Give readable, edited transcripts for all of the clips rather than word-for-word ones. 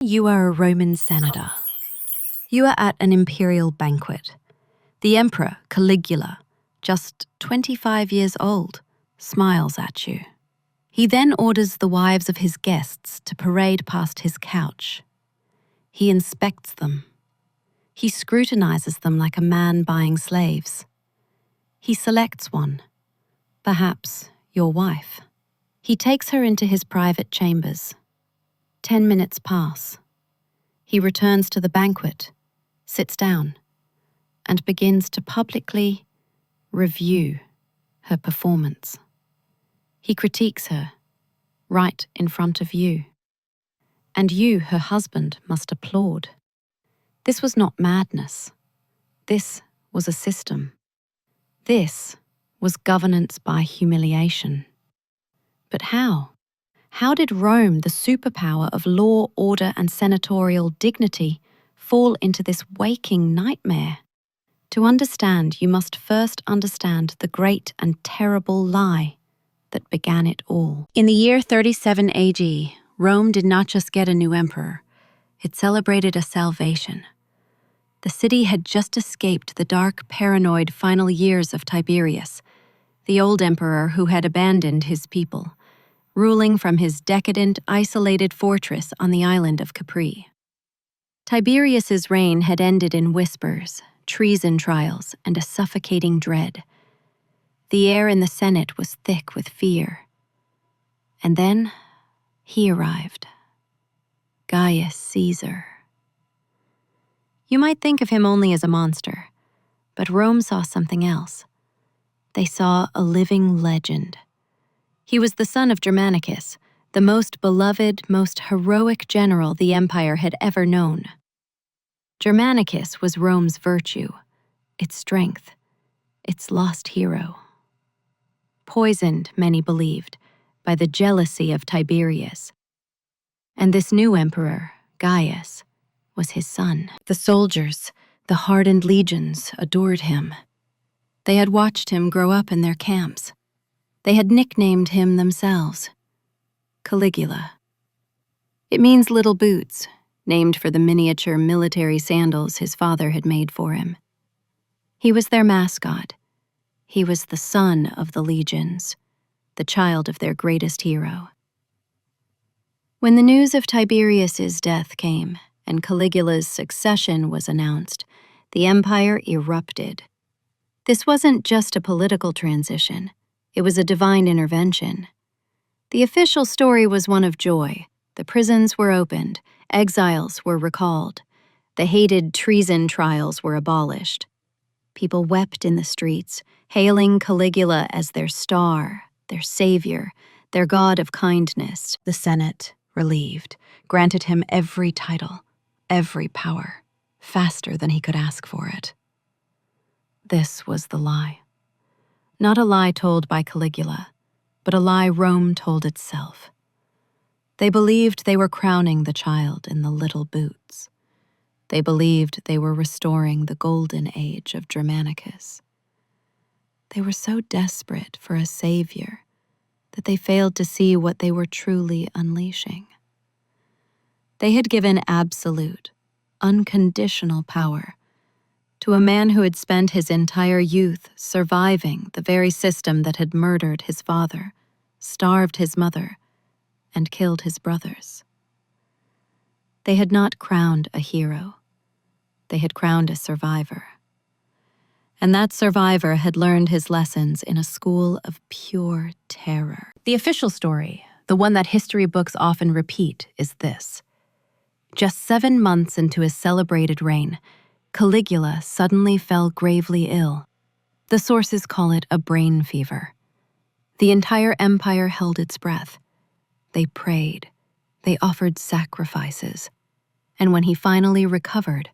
You are a Roman senator. You are at an imperial banquet. The Emperor Caligula, just 25 years old, smiles at you. He then orders the wives of his guests to parade past his couch. He inspects them. He scrutinizes them like a man buying slaves. He selects one, perhaps your wife. He takes her into his private chambers. 10 minutes pass. He returns to the banquet, sits down, and begins to publicly review her performance. He critiques her, right in front of you. And you, her husband, must applaud. This was not madness. This was a system. This was governance by humiliation. But how? How did Rome, the superpower of law, order, and senatorial dignity, fall into this waking nightmare? To understand, you must first understand the great and terrible lie that began it all. In the year 37 AD, Rome did not just get a new emperor, it celebrated a salvation. The city had just escaped the dark, paranoid final years of Tiberius, the old emperor who had abandoned his people, ruling from his decadent, isolated fortress on the island of Capri. Tiberius's reign had ended in whispers, treason trials, and a suffocating dread. The air in the Senate was thick with fear. And then he arrived. Gaius Caesar. You might think of him only as a monster, but Rome saw something else. They saw a living legend. He was the son of Germanicus, the most beloved, most heroic general the empire had ever known. Germanicus was Rome's virtue, its strength, its lost hero. Poisoned, many believed, by the jealousy of Tiberius. And this new emperor, Gaius, was his son. The soldiers, the hardened legions, adored him. They had watched him grow up in their camps. They had nicknamed him themselves, Caligula. It means little boots, named for the miniature military sandals his father had made for him. He was their mascot. He was the son of the legions, the child of their greatest hero. When the news of Tiberius's death came and Caligula's succession was announced, the empire erupted. This wasn't just a political transition. It was a divine intervention. The official story was one of joy. The prisons were opened, exiles were recalled, the hated treason trials were abolished. People wept in the streets, hailing Caligula as their star, their savior, their god of kindness. The Senate, relieved, granted him every title, every power, faster than he could ask for it. This was the lie. Not a lie told by Caligula, but a lie Rome told itself. They believed they were crowning the child in the little boots. They believed they were restoring the golden age of Germanicus. They were so desperate for a savior that they failed to see what they were truly unleashing. They had given absolute, unconditional power to a man who had spent his entire youth surviving the very system that had murdered his father, starved his mother, and killed his brothers. They had not crowned a hero. They had crowned a survivor. And that survivor had learned his lessons in a school of pure terror. The official story, the one that history books often repeat, is this. Just 7 months into his celebrated reign, Caligula suddenly fell gravely ill. The sources call it a brain fever. The entire empire held its breath. They prayed. They offered sacrifices. And when he finally recovered,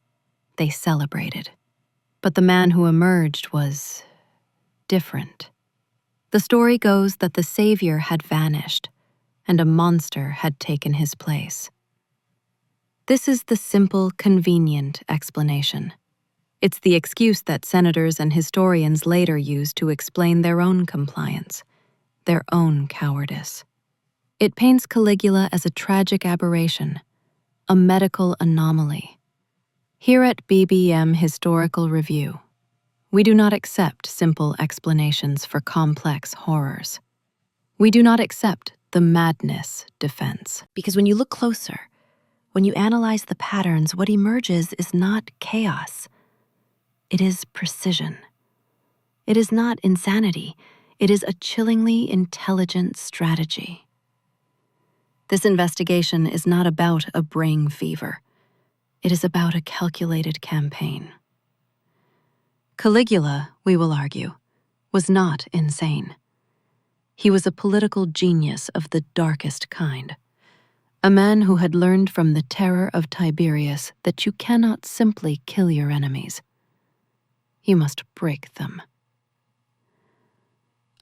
they celebrated. But the man who emerged was different. The story goes that the savior had vanished, and a monster had taken his place. This is the simple, convenient explanation. It's the excuse that senators and historians later use to explain their own compliance, their own cowardice. It paints Caligula as a tragic aberration, a medical anomaly. Here at BBM Historical Review, we do not accept simple explanations for complex horrors. We do not accept the madness defense. Because when you look closer, when you analyze the patterns, what emerges is not chaos. It is precision. It is not insanity. It is a chillingly intelligent strategy. This investigation is not about a brain fever. It is about a calculated campaign. Caligula, we will argue, was not insane. He was a political genius of the darkest kind. A man who had learned from the terror of Tiberius that you cannot simply kill your enemies. You must break them.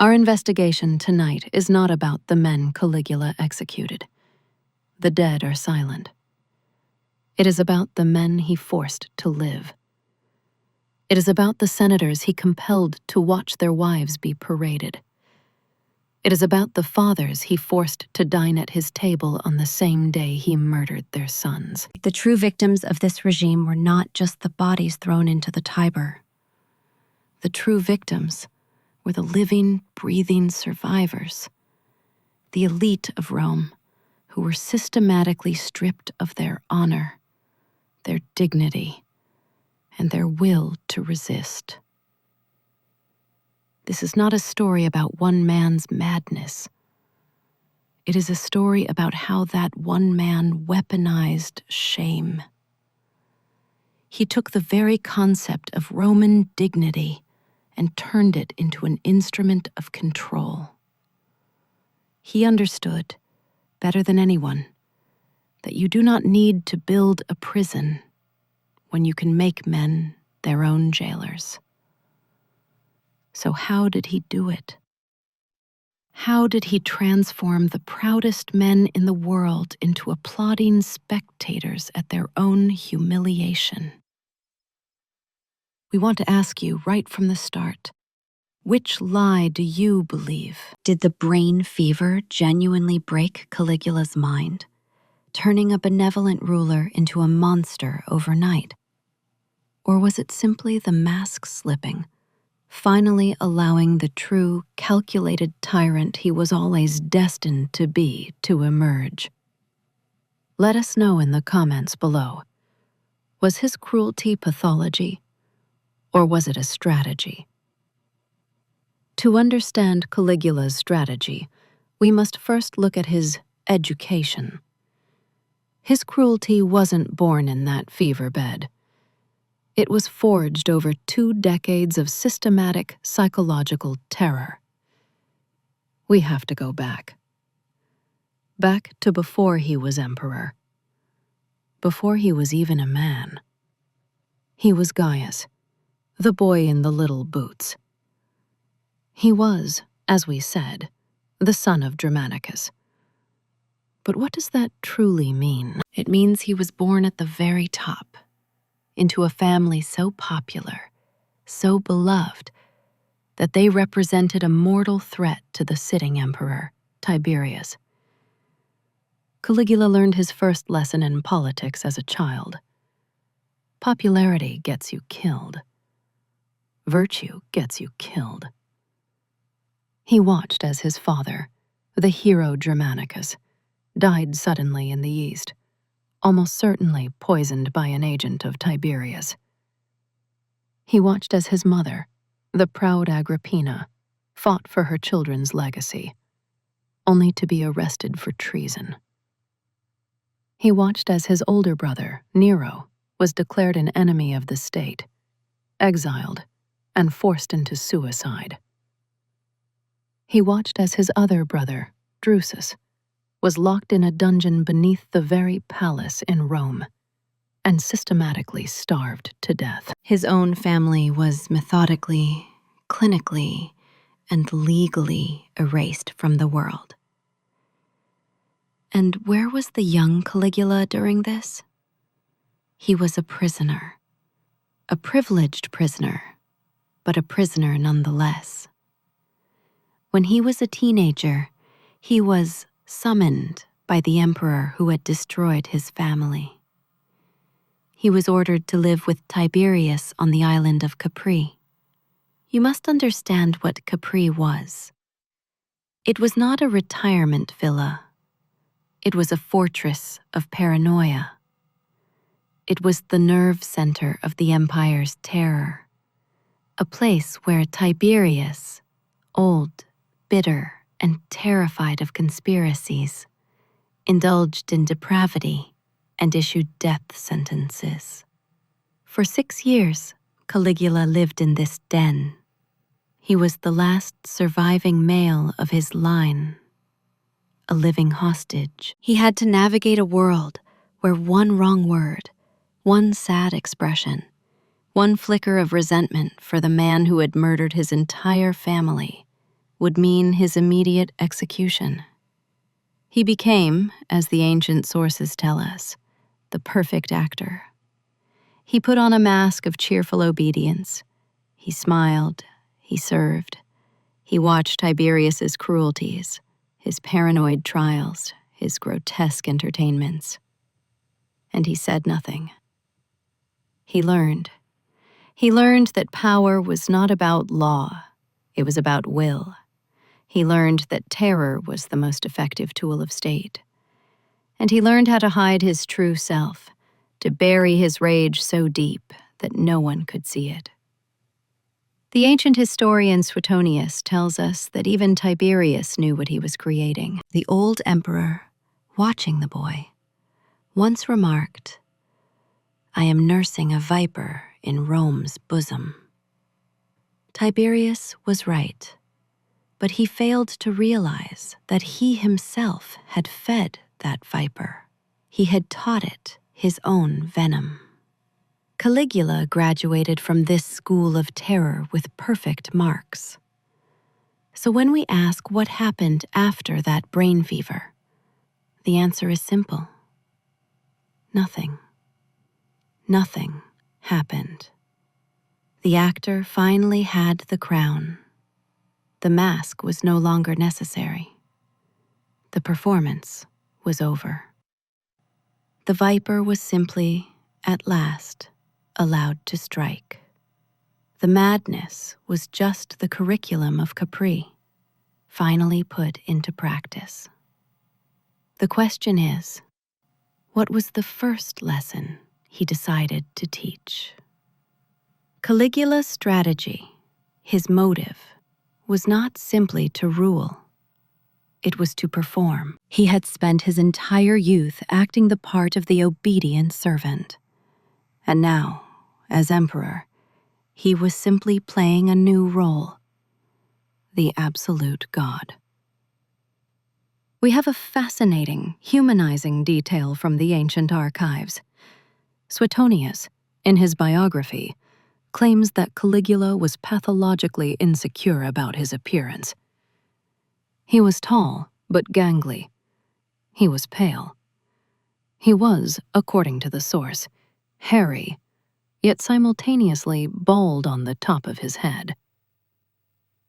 Our investigation tonight is not about the men Caligula executed. The dead are silent. It is about the men he forced to live. It is about the senators he compelled to watch their wives be paraded. It is about the fathers he forced to dine at his table on the same day he murdered their sons. The true victims of this regime were not just the bodies thrown into the Tiber. The true victims were the living, breathing survivors, the elite of Rome, who were systematically stripped of their honor, their dignity, and their will to resist. This is not a story about one man's madness. It is a story about how that one man weaponized shame. He took the very concept of Roman dignity and turned it into an instrument of control. He understood, better than anyone, that you do not need to build a prison when you can make men their own jailers. So how did he do it? How did he transform the proudest men in the world into applauding spectators at their own humiliation? We want to ask you right from the start, which lie do you believe? Did the brain fever genuinely break Caligula's mind, turning a benevolent ruler into a monster overnight? Or was it simply the mask slipping, finally allowing the true, calculated tyrant he was always destined to be to emerge? Let us know in the comments below. Was his cruelty pathology, or was it a strategy? To understand Caligula's strategy, we must first look at his education. His cruelty wasn't born in that fever bed. It was forged over 2 decades of systematic psychological terror. We have to go back. Back to before he was emperor. Before he was even a man. He was Gaius, the boy in the little boots. He was, as we said, the son of Germanicus. But what does that truly mean? It means he was born at the very top, into a family so popular, so beloved, that they represented a mortal threat to the sitting emperor, Tiberius. Caligula learned his first lesson in politics as a child. Popularity gets you killed. Virtue gets you killed. He watched as his father, the hero Germanicus, died suddenly in the East, almost certainly poisoned by an agent of Tiberius. He watched as his mother, the proud Agrippina, fought for her children's legacy, only to be arrested for treason. He watched as his older brother, Nero, was declared an enemy of the state, exiled, and forced into suicide. He watched as his other brother, Drusus, was locked in a dungeon beneath the very palace in Rome, and systematically starved to death. His own family was methodically, clinically, and legally erased from the world. And where was the young Caligula during this? He was a prisoner. A privileged prisoner, but a prisoner nonetheless. When he was a teenager, he was summoned by the emperor who had destroyed his family. he was ordered to live with Tiberius on the island of Capri. You must understand what Capri was. It was not a retirement villa. It was a fortress of paranoia. It was the nerve center of the empire's terror, a place where Tiberius, old, bitter, and terrified of conspiracies, indulged in depravity and issued death sentences. For 6 years, Caligula lived in this den. He was the last surviving male of his line, a living hostage. He had to navigate a world where one wrong word, one sad expression, one flicker of resentment for the man who had murdered his entire family would mean his immediate execution. He became, as the ancient sources tell us, the perfect actor. He put on a mask of cheerful obedience. He smiled, he served. He watched Tiberius's cruelties, his paranoid trials, his grotesque entertainments. And he said nothing. He learned. He learned that power was not about law, it was about will. He learned that terror was the most effective tool of state. And he learned how to hide his true self, to bury his rage so deep that no one could see it. The ancient historian Suetonius tells us that even Tiberius knew what he was creating. The old emperor, watching the boy, once remarked, "I am nursing a viper in Rome's bosom." Tiberius was right, but he failed to realize that he himself had fed that viper. He had taught it his own venom. Caligula graduated from this school of terror with perfect marks. So when we ask what happened after that brain fever, the answer is simple. Nothing. Nothing happened. The actor finally had the crown. The mask was no longer necessary. The performance was over. The viper was simply, at last, allowed to strike. The madness was just the curriculum of Capri, finally put into practice. The question is, what was the first lesson he decided to teach? Caligula's strategy, his motive, was not simply to rule. It was to perform. He had spent his entire youth acting the part of the obedient servant. And now, as emperor, he was simply playing a new role, the absolute god. We have a fascinating, humanizing detail from the ancient archives. Suetonius, in his biography, claims that Caligula was pathologically insecure about his appearance. He was tall, but gangly. He was pale. He was, according to the source, hairy, yet simultaneously bald on the top of his head.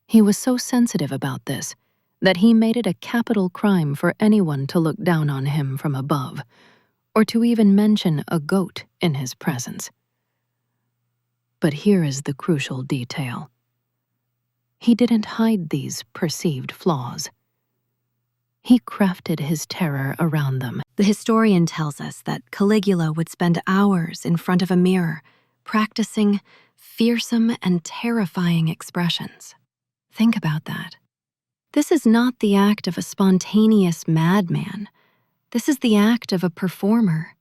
He was so sensitive about this that he made it a capital crime for anyone to look down on him from above, or to even mention a goat in his presence. But here is the crucial detail. He didn't hide these perceived flaws. He crafted his terror around them. The historian tells us that Caligula would spend hours in front of a mirror, practicing fearsome and terrifying expressions. Think about that. This is not the act of a spontaneous madman. This is the act of a performer,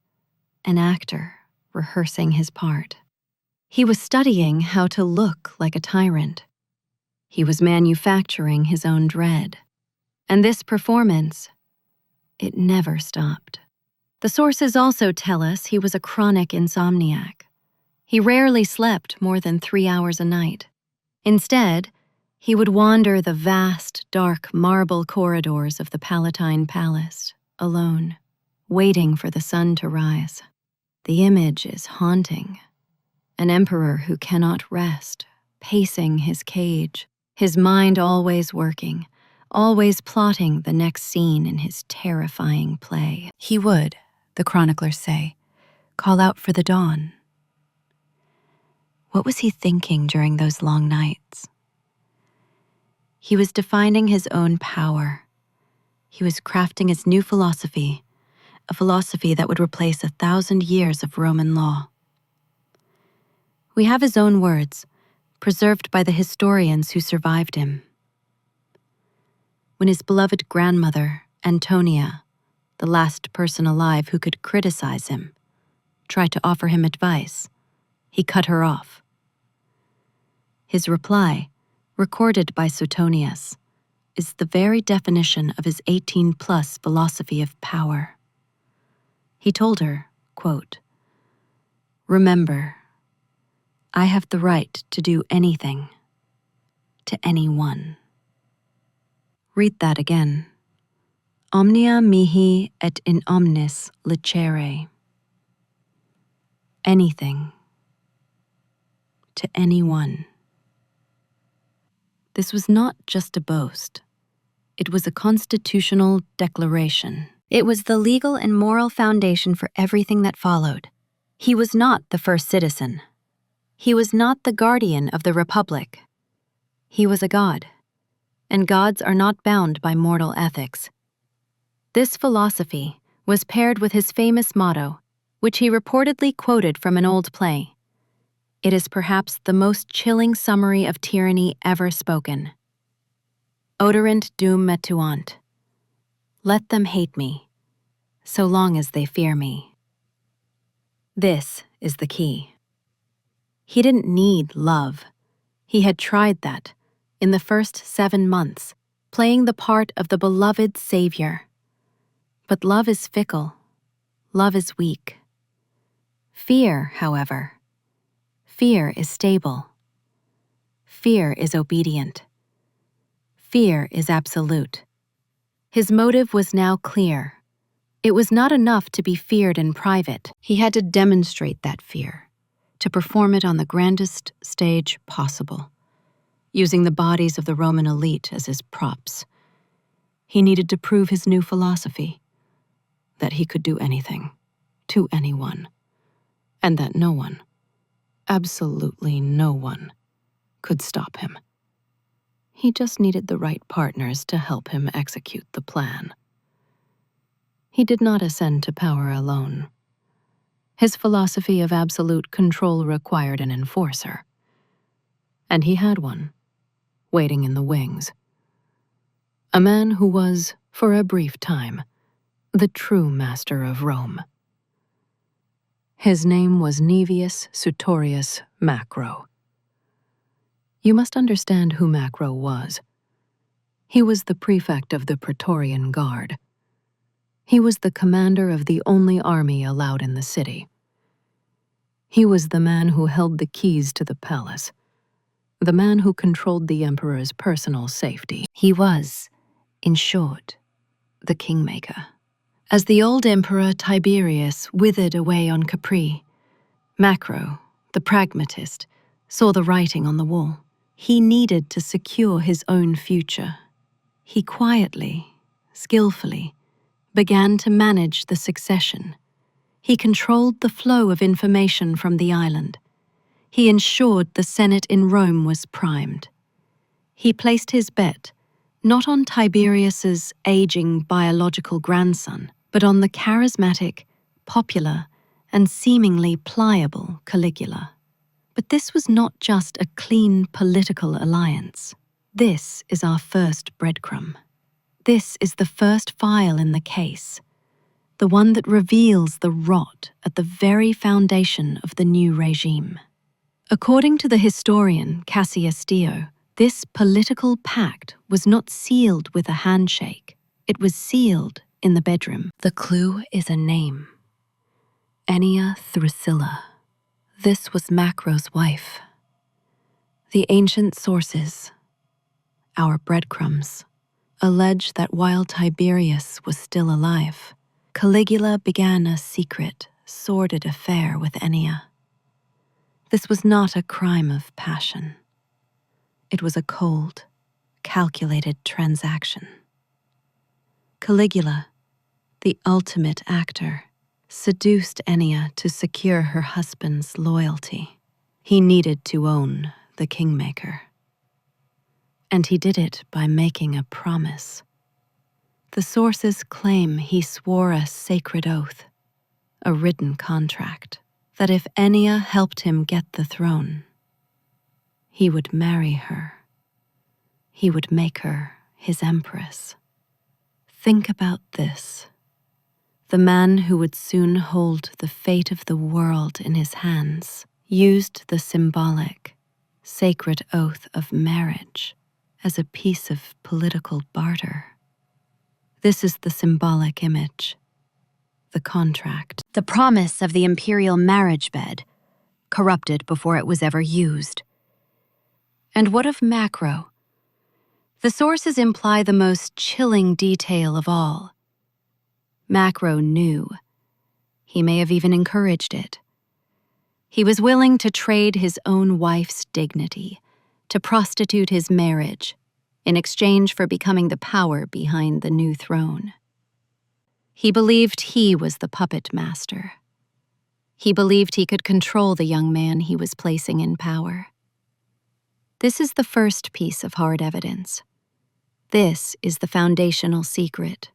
an actor rehearsing his part. He was studying how to look like a tyrant. He was manufacturing his own dread. And this performance, it never stopped. The sources also tell us he was a chronic insomniac. He rarely slept more than 3 hours a night. Instead, he would wander the vast, dark marble corridors of the Palatine Palace, alone, waiting for the sun to rise. The image is haunting. An emperor who cannot rest, pacing his cage, his mind always working, always plotting the next scene in his terrifying play. He would, the chroniclers say, call out for the dawn. What was he thinking during those long nights? He was defining his own power. He was crafting his new philosophy, a philosophy that would replace 1,000 years of Roman law. We have his own words, preserved by the historians who survived him. When his beloved grandmother, Antonia, the last person alive who could criticize him, tried to offer him advice, he cut her off. His reply, recorded by Suetonius, is the very definition of his 18-plus philosophy of power. He told her, quote, "Remember, I have the right to do anything to anyone." Read that again. Omnia mihi et in omnis licere. Anything to anyone. This was not just a boast. It was a constitutional declaration. It was the legal and moral foundation for everything that followed. He was not the first citizen. He was not the guardian of the republic. He was a god, and gods are not bound by mortal ethics. This philosophy was paired with his famous motto, which he reportedly quoted from an old play. It is perhaps the most chilling summary of tyranny ever spoken. Oderint dum metuant. Let them hate me, so long as they fear me. This is the key. He didn't need love. He had tried that in the first 7 months, playing the part of the beloved savior. But love is fickle. Love is weak. Fear, however, fear is stable. Fear is obedient. Fear is absolute. His motive was now clear. It was not enough to be feared in private. He had to demonstrate that fear, to perform it on the grandest stage possible, using the bodies of the Roman elite as his props. He needed to prove his new philosophy, that he could do anything, to anyone, and that no one, absolutely no one, could stop him. He just needed the right partners to help him execute the plan. He did not ascend to power alone. His philosophy of absolute control required an enforcer. And he had one, waiting in the wings. A man who was, for a brief time, the true master of Rome. His name was Naevius Sutorius Macro. You must understand who Macro was. He was the prefect of the Praetorian Guard. He was the commander of the only army allowed in the city. He was the man who held the keys to the palace, the man who controlled the emperor's personal safety. He was, in short, the Kingmaker. As the old emperor Tiberius withered away on Capri, Macro, the pragmatist, saw the writing on the wall. He needed to secure his own future. He quietly, skillfully, began to manage the succession. He controlled the flow of information from the island. He ensured the Senate in Rome was primed. He placed his bet not on Tiberius's aging biological grandson, but on the charismatic, popular, and seemingly pliable Caligula. But this was not just a clean political alliance. This is our first breadcrumb. This is the first file in the case, the one that reveals the rot at the very foundation of the new regime. According to the historian Cassius, this political pact was not sealed with a handshake. It was sealed in the bedroom. The clue is a name. Ennia Thrasilla. This was Macro's wife. The ancient sources, our breadcrumbs, allege that while Tiberius was still alive, Caligula began a secret, sordid affair with Ennia. This was not a crime of passion. It was a cold, calculated transaction. Caligula, the ultimate actor, seduced Ennia to secure her husband's loyalty. He needed to own the Kingmaker. And he did it by making a promise. The sources claim he swore a sacred oath, a written contract, that if Ennia helped him get the throne, he would marry her. He would make her his empress. Think about this. The man who would soon hold the fate of the world in his hands used the symbolic, sacred oath of marriage as a piece of political barter. This is the symbolic image, the contract, the promise of the imperial marriage bed, corrupted before it was ever used. And what of Macro? The sources imply the most chilling detail of all. Macro knew. He may have even encouraged it. He was willing to trade his own wife's dignity, to prostitute his marriage, in exchange for becoming the power behind the new throne. He believed he was the puppet master. He believed he could control the young man he was placing in power. This is the first piece of hard evidence. This is the foundational secret.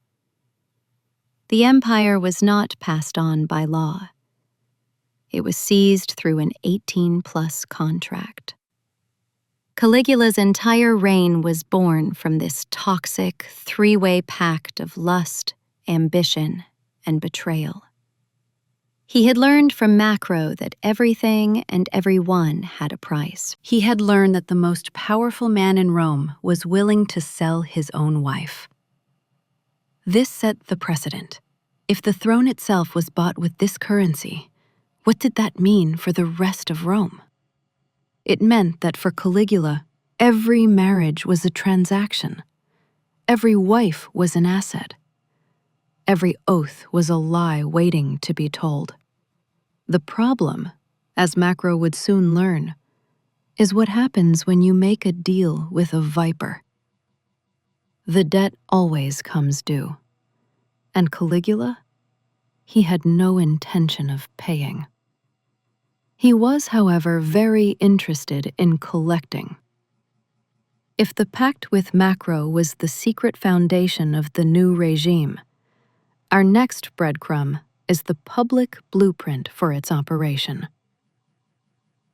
The empire was not passed on by law. It was seized through an 18-plus contract. Caligula's entire reign was born from this toxic, three-way pact of lust, ambition, and betrayal. He had learned from Macro that everything and everyone had a price. He had learned that the most powerful man in Rome was willing to sell his own wife. This set the precedent. If the throne itself was bought with this currency, what did that mean for the rest of Rome? It meant that for Caligula, every marriage was a transaction. Every wife was an asset. Every oath was a lie waiting to be told. The problem, as Macro would soon learn, is what happens when you make a deal with a viper. The debt always comes due. And Caligula? He had no intention of paying. He was, however, very interested in collecting. If the pact with Macro was the secret foundation of the new regime, our next breadcrumb is the public blueprint for its operation.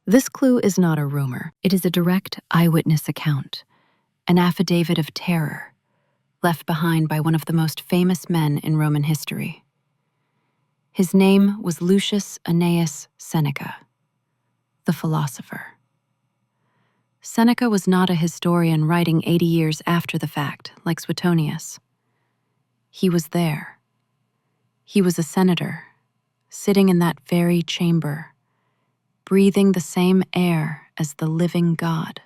This clue is not a rumor. It is a direct eyewitness account, an affidavit of terror, left behind by one of the most famous men in Roman history. His name was Lucius Annaeus Seneca, the philosopher. Seneca was not a historian writing 80 years after the fact, like Suetonius. He was there. He was a senator, sitting in that very chamber, breathing the same air as the living God.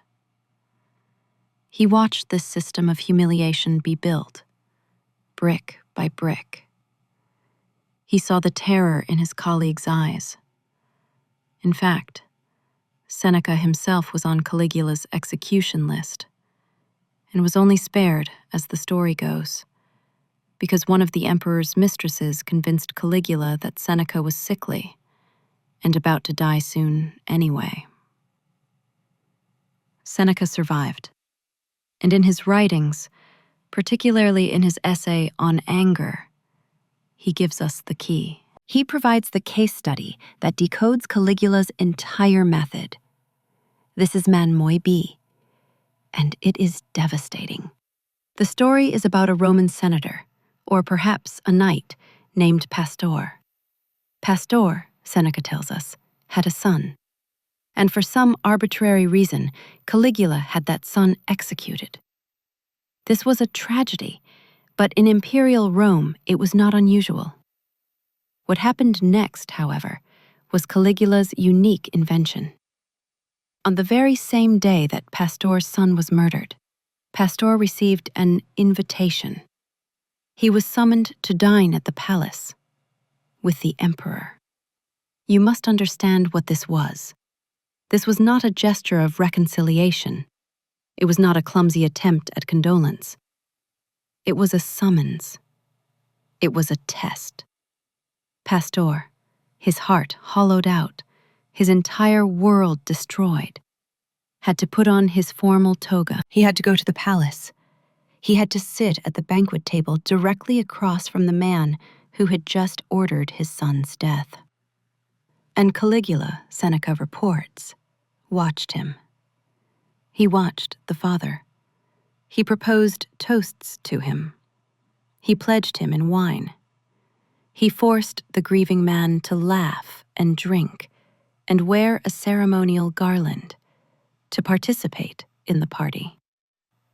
He watched this system of humiliation be built, brick by brick. He saw the terror in his colleagues' eyes. In fact, Seneca himself was on Caligula's execution list, and was only spared, as the story goes, because one of the emperor's mistresses convinced Caligula that Seneca was sickly and about to die soon anyway. Seneca survived, and in his writings, particularly in his essay on anger, he gives us the key. He provides the case study that decodes Caligula's entire method. This is man moi bi, and it is devastating. The story is about a Roman senator, or perhaps a knight, named Pastor. Pastor, Seneca tells us, had a son. And for some arbitrary reason, Caligula had that son executed. This was a tragedy, but in imperial Rome, it was not unusual. What happened next, however, was Caligula's unique invention. On the very same day that Pastor's son was murdered, Pastor received an invitation. He was summoned to dine at the palace with the emperor. You must understand what this was. This was not a gesture of reconciliation. It was not a clumsy attempt at condolence. It was a summons. It was a test. Pastor, his heart hollowed out, his entire world destroyed, had to put on his formal toga. He had to go to the palace. He had to sit at the banquet table directly across from the man who had just ordered his son's death. And Caligula, Seneca reports, watched him. He watched the father. He proposed toasts to him. He pledged him in wine. He forced the grieving man to laugh and drink and wear a ceremonial garland, to participate in the party.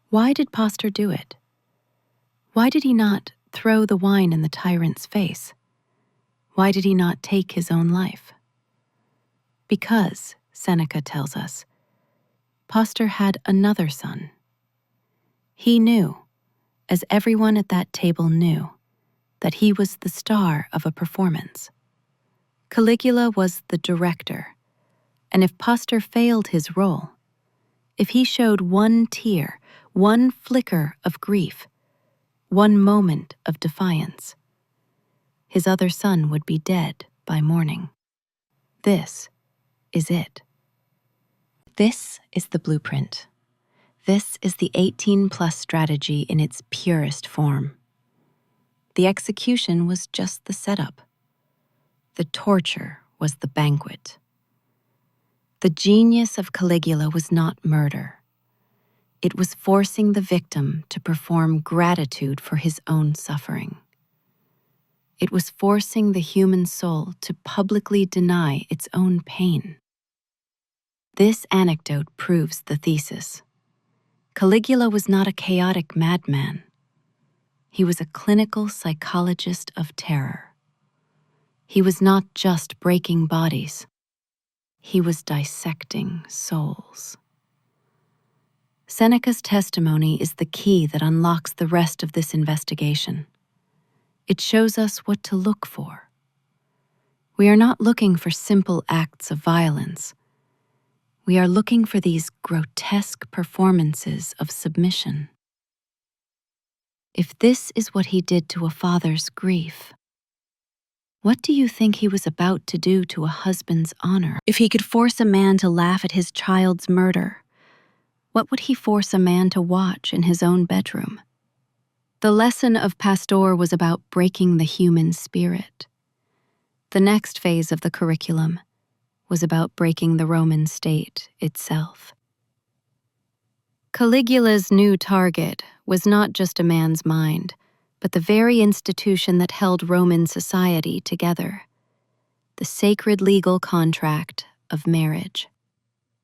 Why did Pastor do it? Why did he not throw the wine in the tyrant's face? Why did he not take his own life? Because, Seneca tells us, Pastor had another son. He knew, as everyone at that table knew, that he was the star of a performance. Caligula was the director, and if Pastor failed his role, if he showed one tear, one flicker of grief, one moment of defiance, his other son would be dead by morning. This is it. This is the blueprint. This is the 18+ strategy in its purest form. The execution was just the setup. The torture was the banquet. The genius of Caligula was not murder. It was forcing the victim to perform gratitude for his own suffering. It was forcing the human soul to publicly deny its own pain. This anecdote proves the thesis. Caligula was not a chaotic madman. He was a clinical psychologist of terror. He was not just breaking bodies. He was dissecting souls. Seneca's testimony is the key that unlocks the rest of this investigation. It shows us what to look for. We are not looking for simple acts of violence. We are looking for these grotesque performances of submission. If this is what he did to a father's grief, what do you think he was about to do to a husband's honor? If he could force a man to laugh at his child's murder, what would he force a man to watch in his own bedroom? The lesson of Pastor was about breaking the human spirit. The next phase of the curriculum was about breaking the Roman state itself. Caligula's new target was not just a man's mind, but the very institution that held Roman society together, the sacred legal contract of marriage.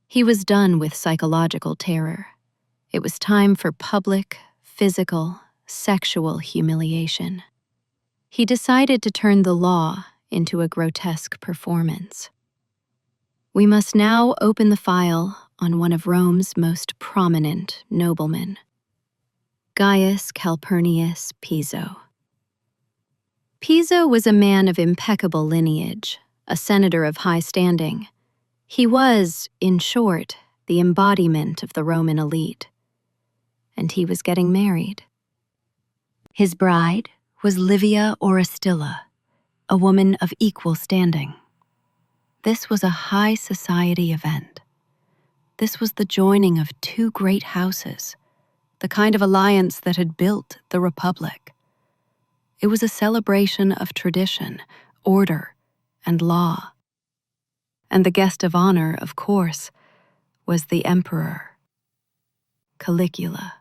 He was done with psychological terror. It was time for public, physical, sexual humiliation. He decided to turn the law into a grotesque performance. We must now open the file on one of Rome's most prominent noblemen, Gaius Calpurnius Piso. Piso was a man of impeccable lineage, a senator of high standing. He was, in short, the embodiment of the Roman elite. And he was getting married. His bride was Livia Orestilla, a woman of equal standing. This was a high society event. This was the joining of two great houses, the kind of alliance that had built the Republic. It was a celebration of tradition, order, and law. And the guest of honor, of course, was the emperor, Caligula.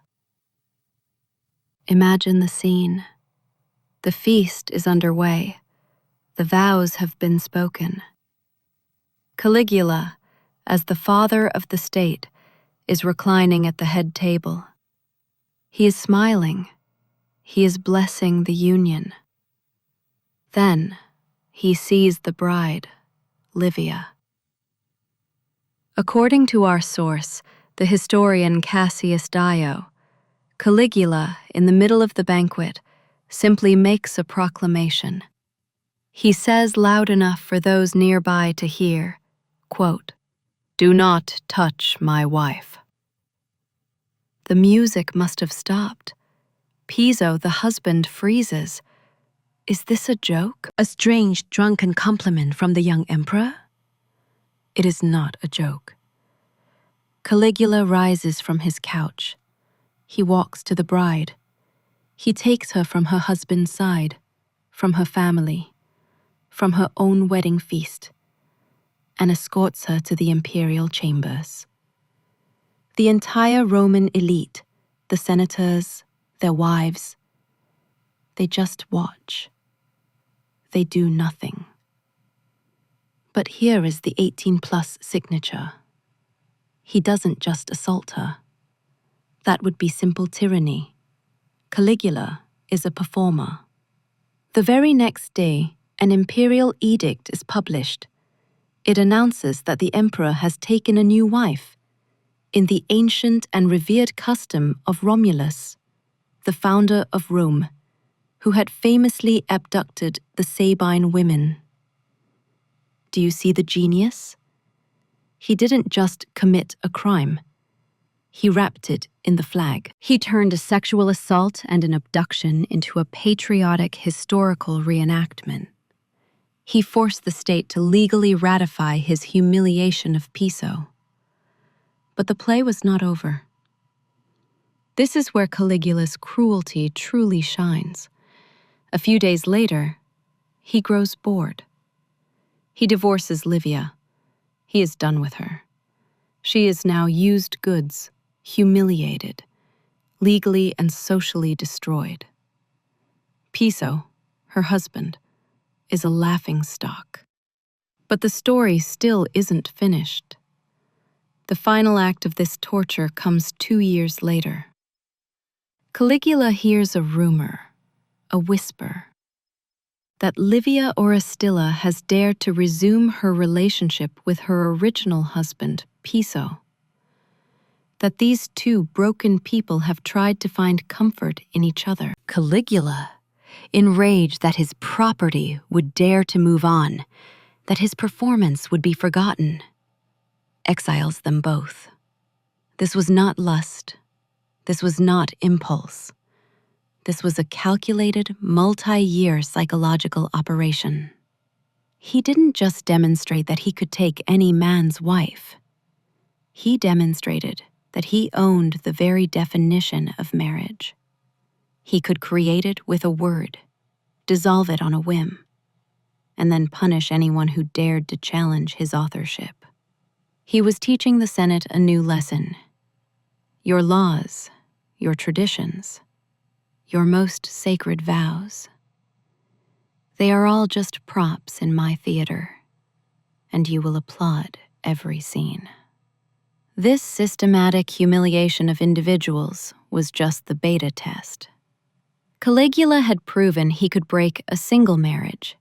Imagine the scene. The feast is underway. The vows have been spoken. Caligula, as the father of the state, is reclining at the head table. He is smiling. He is blessing the union. Then he sees the bride, Livia. According to our source, the historian Cassius Dio, Caligula, in the middle of the banquet, simply makes a proclamation. He says loud enough for those nearby to hear, quote, "Do not touch my wife." The music must have stopped. Piso, the husband, freezes. Is this a joke? A strange, drunken compliment from the young emperor? It is not a joke. Caligula rises from his couch. He walks to the bride. He takes her from her husband's side, from her family, from her own wedding feast, and escorts her to the imperial chambers. The entire Roman elite, the senators, their wives, they just watch. They do nothing. But here is the 18+ signature. He doesn't just assault her. That would be simple tyranny. Caligula is a performer. The very next day, an imperial edict is published. It announces that the emperor has taken a new wife, in the ancient and revered custom of Romulus, the founder of Rome, who had famously abducted the Sabine women. Do you see the genius? He didn't just commit a crime. He wrapped it in the flag. He turned a sexual assault and an abduction into a patriotic historical reenactment. He forced the state to legally ratify his humiliation of Piso. But the play was not over. This is where Caligula's cruelty truly shines. A few days later, he grows bored. He divorces Livia. He is done with her. She is now used goods, humiliated, legally and socially destroyed. Piso, her husband, is a laughingstock. But the story still isn't finished. The final act of this torture comes 2 years later. Caligula hears a rumor, a whisper, that Livia Orestilla has dared to resume her relationship with her original husband, Piso. That these two broken people have tried to find comfort in each other. Caligula, enraged that his property would dare to move on, that his performance would be forgotten, exiles them both. This was not lust. This was not impulse. This was a calculated, multi-year psychological operation. He didn't just demonstrate that he could take any man's wife. He demonstrated that he owned the very definition of marriage. He could create it with a word, dissolve it on a whim, and then punish anyone who dared to challenge his authorship. He was teaching the Senate a new lesson. Your laws, your traditions, your most sacred vows, they are all just props in my theater, and you will applaud every scene. This systematic humiliation of individuals was just the beta test. Caligula had proven he could break a single marriage.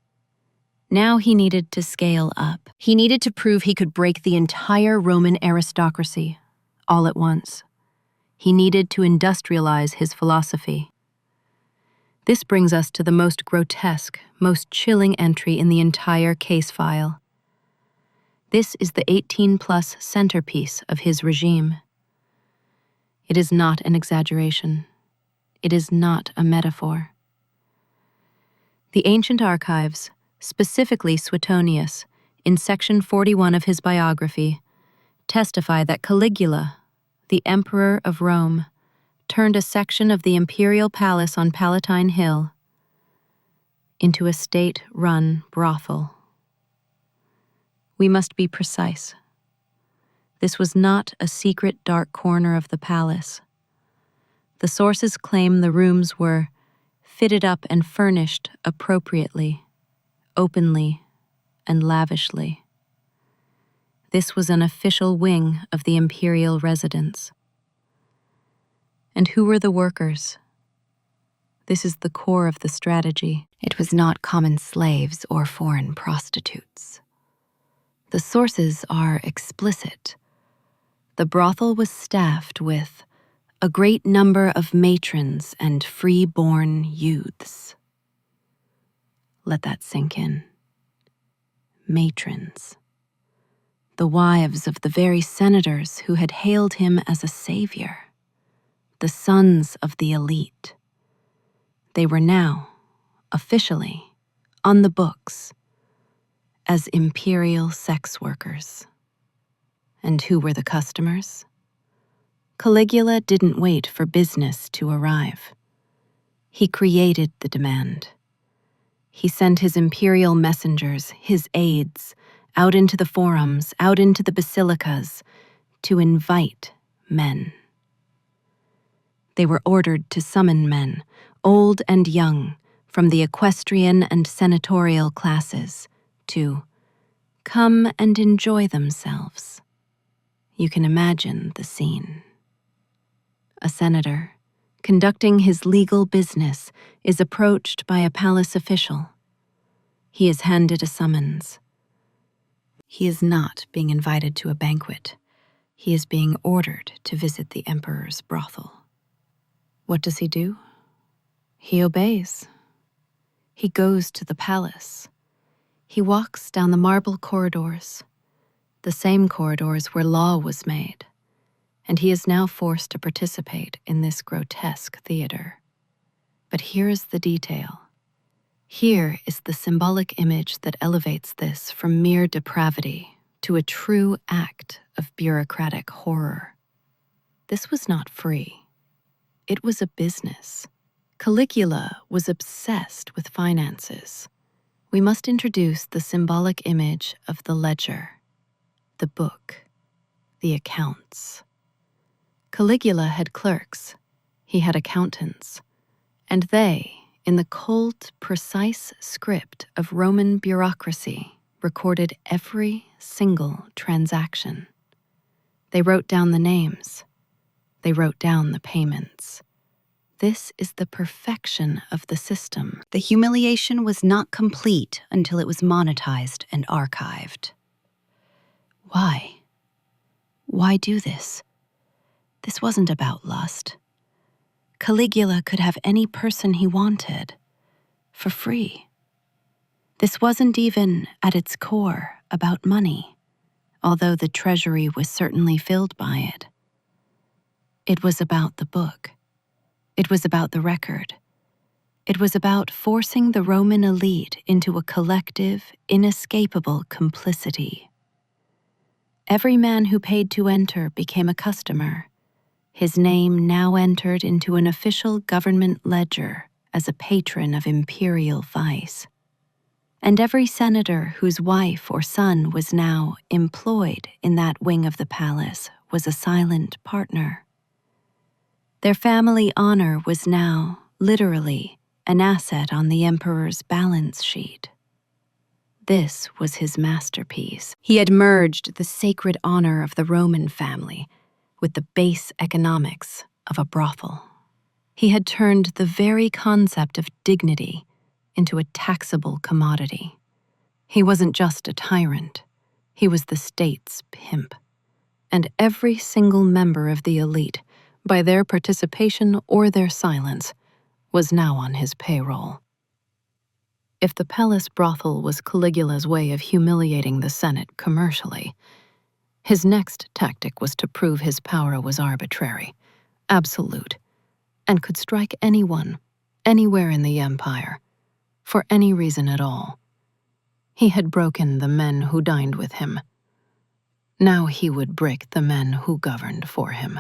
Now he needed to scale up. He needed to prove he could break the entire Roman aristocracy, all at once. He needed to industrialize his philosophy. This brings us to the most grotesque, most chilling entry in the entire case file. This is the 18+ centerpiece of his regime. It is not an exaggeration. It is not a metaphor. The ancient archives, specifically Suetonius, in section 41 of his biography, testify that Caligula, the emperor of Rome, turned a section of the imperial palace on Palatine Hill into a state-run brothel. We must be precise. This was not a secret dark corner of the palace. The sources claim the rooms were fitted up and furnished appropriately, openly, and lavishly. This was an official wing of the imperial residence. And who were the workers? This is the core of the strategy. It was not common slaves or foreign prostitutes. The sources are explicit. The brothel was staffed with a great number of matrons and free-born youths. Let that sink in. Matrons. The wives of the very senators who had hailed him as a savior. The sons of the elite. They were now, officially, on the books, as imperial sex workers. And who were the customers? Caligula didn't wait for business to arrive. He created the demand. He sent his imperial messengers, his aides, out into the forums, out into the basilicas, to invite men. They were ordered to summon men, old and young, from the equestrian and senatorial classes, to come and enjoy themselves. You can imagine the scene. A senator, conducting his legal business, is approached by a palace official. He is handed a summons. He is not being invited to a banquet. He is being ordered to visit the emperor's brothel. What does he do? He obeys. He goes to the palace. He walks down the marble corridors, the same corridors where law was made, and he is now forced to participate in this grotesque theater. But here is the detail. Here is the symbolic image that elevates this from mere depravity to a true act of bureaucratic horror. This was not free. It was a business. Caligula was obsessed with finances. We must introduce the symbolic image of the ledger, the book, the accounts. Caligula had clerks. He had accountants. And they, in the cold, precise script of Roman bureaucracy, recorded every single transaction. They wrote down the names. They wrote down the payments. This is the perfection of the system. The humiliation was not complete until it was monetized and archived. Why? Why do this? This wasn't about lust. Caligula could have any person he wanted, for free. This wasn't even, at its core, about money, although the treasury was certainly filled by it. It was about the book. It was about the record. It was about forcing the Roman elite into a collective, inescapable complicity. Every man who paid to enter became a customer. His name now entered into an official government ledger as a patron of imperial vice. And every senator whose wife or son was now employed in that wing of the palace was a silent partner. Their family honor was now, literally, an asset on the emperor's balance sheet. This was his masterpiece. He had merged the sacred honor of the Roman family with the base economics of a brothel. He had turned the very concept of dignity into a taxable commodity. He wasn't just a tyrant. He was the state's pimp. And every single member of the elite, by their participation or their silence, was now on his payroll. If the palace brothel was Caligula's way of humiliating the Senate commercially, his next tactic was to prove his power was arbitrary, absolute, and could strike anyone, anywhere in the empire, for any reason at all. He had broken the men who dined with him. Now he would break the men who governed for him.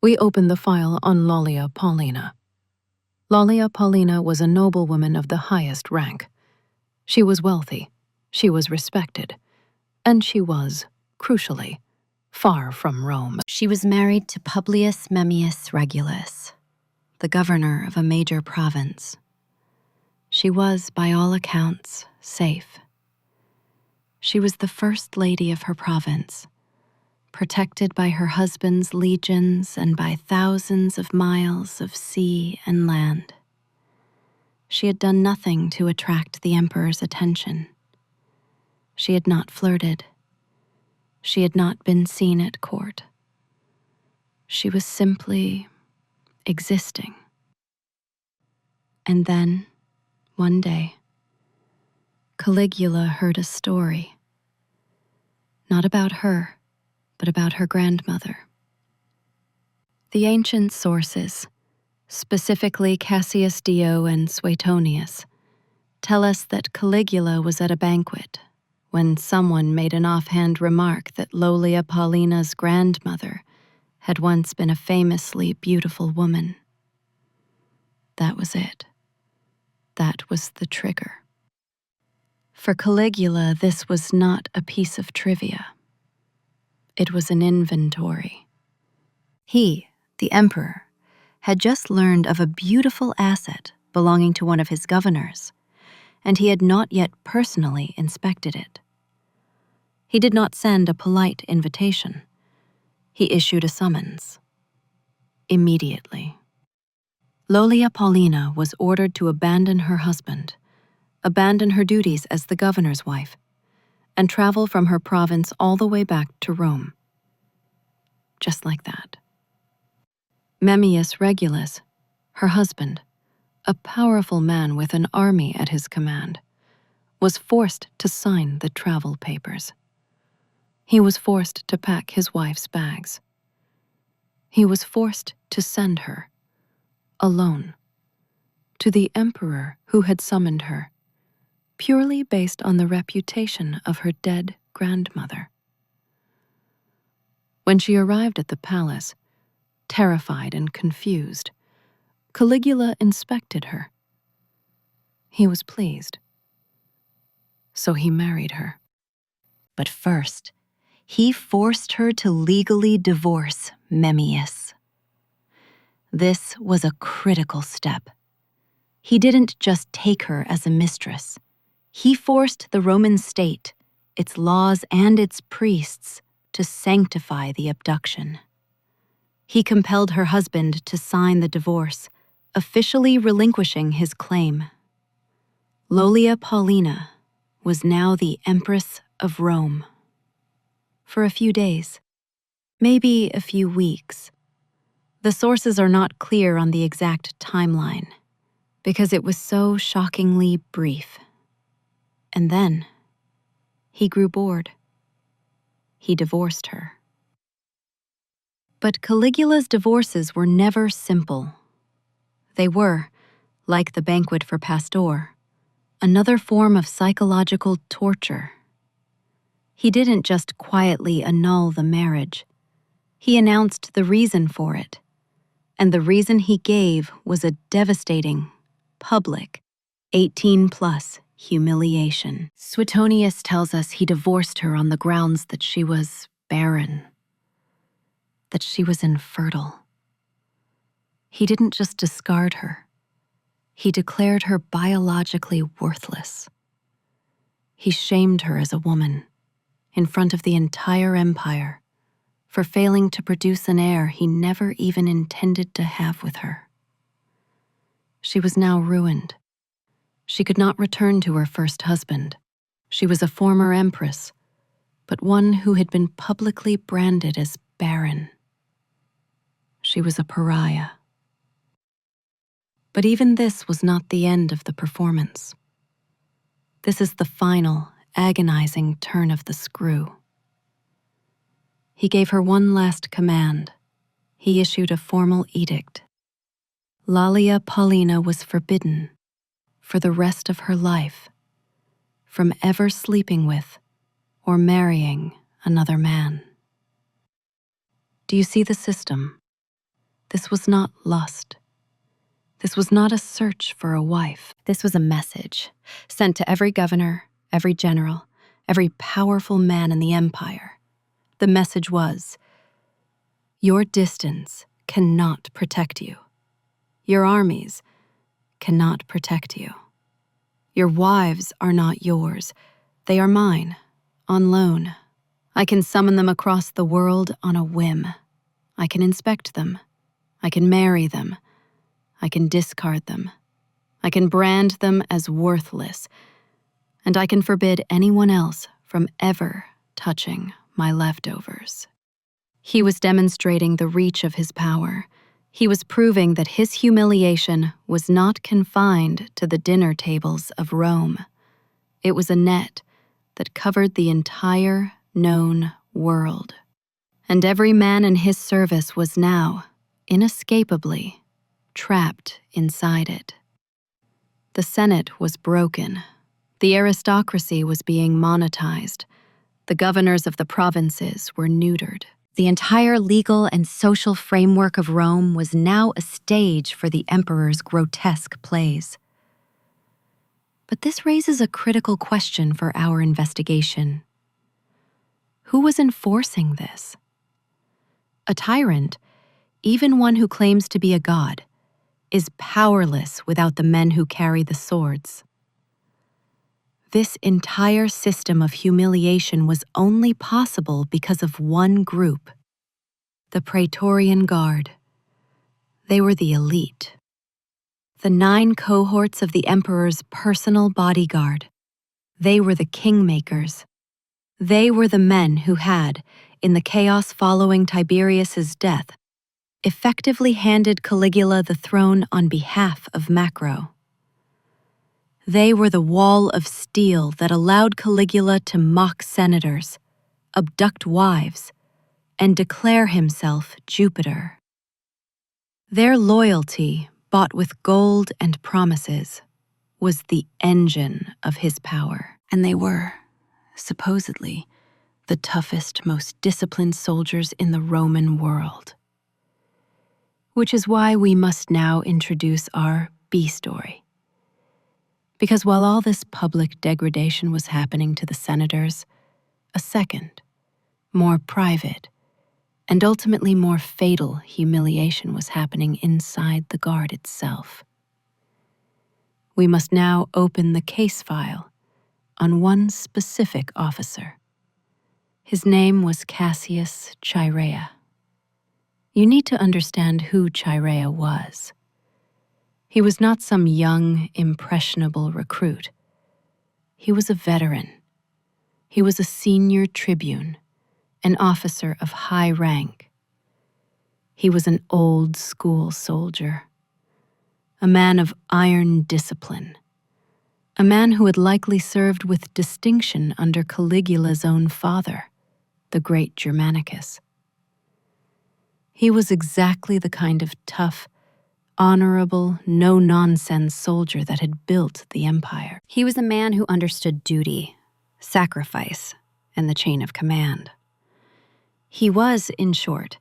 We opened the file on Lolia Paulina. Lolia Paulina was a noblewoman of the highest rank. She was wealthy, she was respected, and she was, crucially, far from Rome. She was married to Publius Memmius Regulus, the governor of a major province. She was, by all accounts, safe. She was the first lady of her province, protected by her husband's legions and by thousands of miles of sea and land. She had done nothing to attract the emperor's attention. She had not flirted. She had not been seen at court. She was simply existing. And then, one day, Caligula heard a story. Not about her, but about her grandmother. The ancient sources, specifically Cassius Dio and Suetonius, tell us that Caligula was at a banquet when someone made an offhand remark that Lolia Paulina's grandmother had once been a famously beautiful woman. That was it. That was the trigger. For Caligula, this was not a piece of trivia. It was an inventory. He, the emperor, had just learned of a beautiful asset belonging to one of his governors, and he had not yet personally inspected it. He did not send a polite invitation. He issued a summons. Immediately. Lolia Paulina was ordered to abandon her husband, abandon her duties as the governor's wife, and travel from her province all the way back to Rome. Just like that. Memmius Regulus, her husband, a powerful man with an army at his command, was forced to sign the travel papers. He was forced to pack his wife's bags. He was forced to send her, alone, to the emperor who had summoned her, purely based on the reputation of her dead grandmother. When she arrived at the palace, terrified and confused, Caligula inspected her. He was pleased. So he married her. But first, he forced her to legally divorce Memmius. This was a critical step. He didn't just take her as a mistress. He forced the Roman state, its laws and its priests, to sanctify the abduction. He compelled her husband to sign the divorce, officially relinquishing his claim. Lolia Paulina was now the Empress of Rome. For a few days, maybe a few weeks. The sources are not clear on the exact timeline, because it was so shockingly brief. And then, he grew bored. He divorced her. But Caligula's divorces were never simple. They were, like the banquet for Pastor, another form of psychological torture. He didn't just quietly annul the marriage. He announced the reason for it. And the reason he gave was a devastating, public, 18+ humiliation. Suetonius tells us he divorced her on the grounds that she was barren, that she was infertile. He didn't just discard her. He declared her biologically worthless. He shamed her as a woman, in front of the entire empire, for failing to produce an heir he never even intended to have with her. She was now ruined. She could not return to her first husband. She was a former empress, but one who had been publicly branded as barren. She was a pariah. But even this was not the end of the performance. This is the final, agonizing turn of the screw. He gave her one last command. He issued a formal edict. Lolia Paulina was forbidden, for the rest of her life, from ever sleeping with or marrying another man. Do you see the system? This was not lust. This was not a search for a wife. This was a message sent to every governor, every general, every powerful man in the empire. The message was, your distance cannot protect you. Your armies cannot protect you. Your wives are not yours. They are mine, on loan. I can summon them across the world on a whim. I can inspect them. I can marry them. I can discard them. I can brand them as worthless. And I can forbid anyone else from ever touching my leftovers. He was demonstrating the reach of his power. He was proving that his humiliation was not confined to the dinner tables of Rome. It was a net that covered the entire known world. And every man in his service was now, inescapably, trapped inside it. The Senate was broken. The aristocracy was being monetized. The governors of the provinces were neutered. The entire legal and social framework of Rome was now a stage for the emperor's grotesque plays. But this raises a critical question for our investigation. Who was enforcing this? A tyrant, even one who claims to be a god, is powerless without the men who carry the swords. This entire system of humiliation was only possible because of one group, the Praetorian Guard. They were the elite. The 9 cohorts of the emperor's personal bodyguard. They were the Kingmakers. They were the men who had, in the chaos following Tiberius's death, effectively handed Caligula the throne on behalf of Macro. They were the wall of steel that allowed Caligula to mock senators, abduct wives, and declare himself Jupiter. Their loyalty, bought with gold and promises, was the engine of his power. And they were, supposedly, the toughest, most disciplined soldiers in the Roman world. Which is why we must now introduce our B story. Because while all this public degradation was happening to the senators, a second, more private, and ultimately more fatal humiliation was happening inside the guard itself. We must now open the case file on one specific officer. His name was Cassius Chaerea. You need to understand who Chaerea was. He was not some young, impressionable recruit. He was a veteran. He was a senior tribune, an officer of high rank. He was an old-school soldier, a man of iron discipline, a man who had likely served with distinction under Caligula's own father, the great Germanicus. He was exactly the kind of tough, honorable, no-nonsense soldier that had built the empire. He was a man who understood duty, sacrifice, and the chain of command. He was, in short,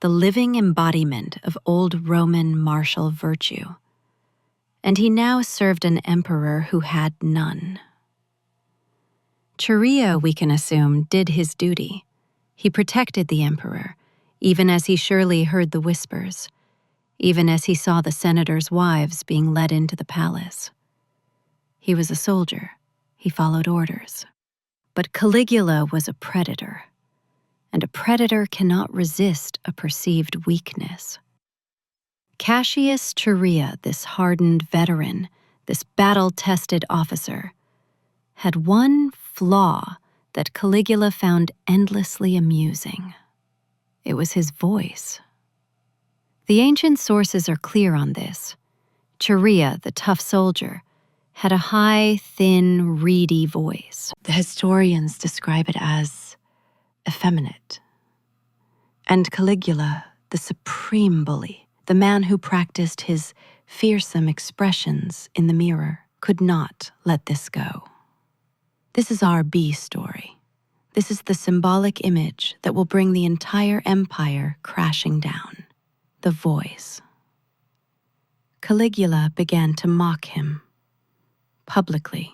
the living embodiment of old Roman martial virtue. And he now served an emperor who had none. Chaerea, we can assume, did his duty. He protected the emperor, even as he surely heard the whispers, even as he saw the senators' wives being led into the palace. He was a soldier. He followed orders. But Caligula was a predator, and a predator cannot resist a perceived weakness. Cassius Chaerea, this hardened veteran, this battle-tested officer, had one flaw that Caligula found endlessly amusing. It was his voice. The ancient sources are clear on this. Chaerea, the tough soldier, had a high, thin, reedy voice. The historians describe it as effeminate. And Caligula, the supreme bully, the man who practiced his fearsome expressions in the mirror, could not let this go. This is our B story. This is the symbolic image that will bring the entire empire crashing down. The voice. Caligula began to mock him. Publicly.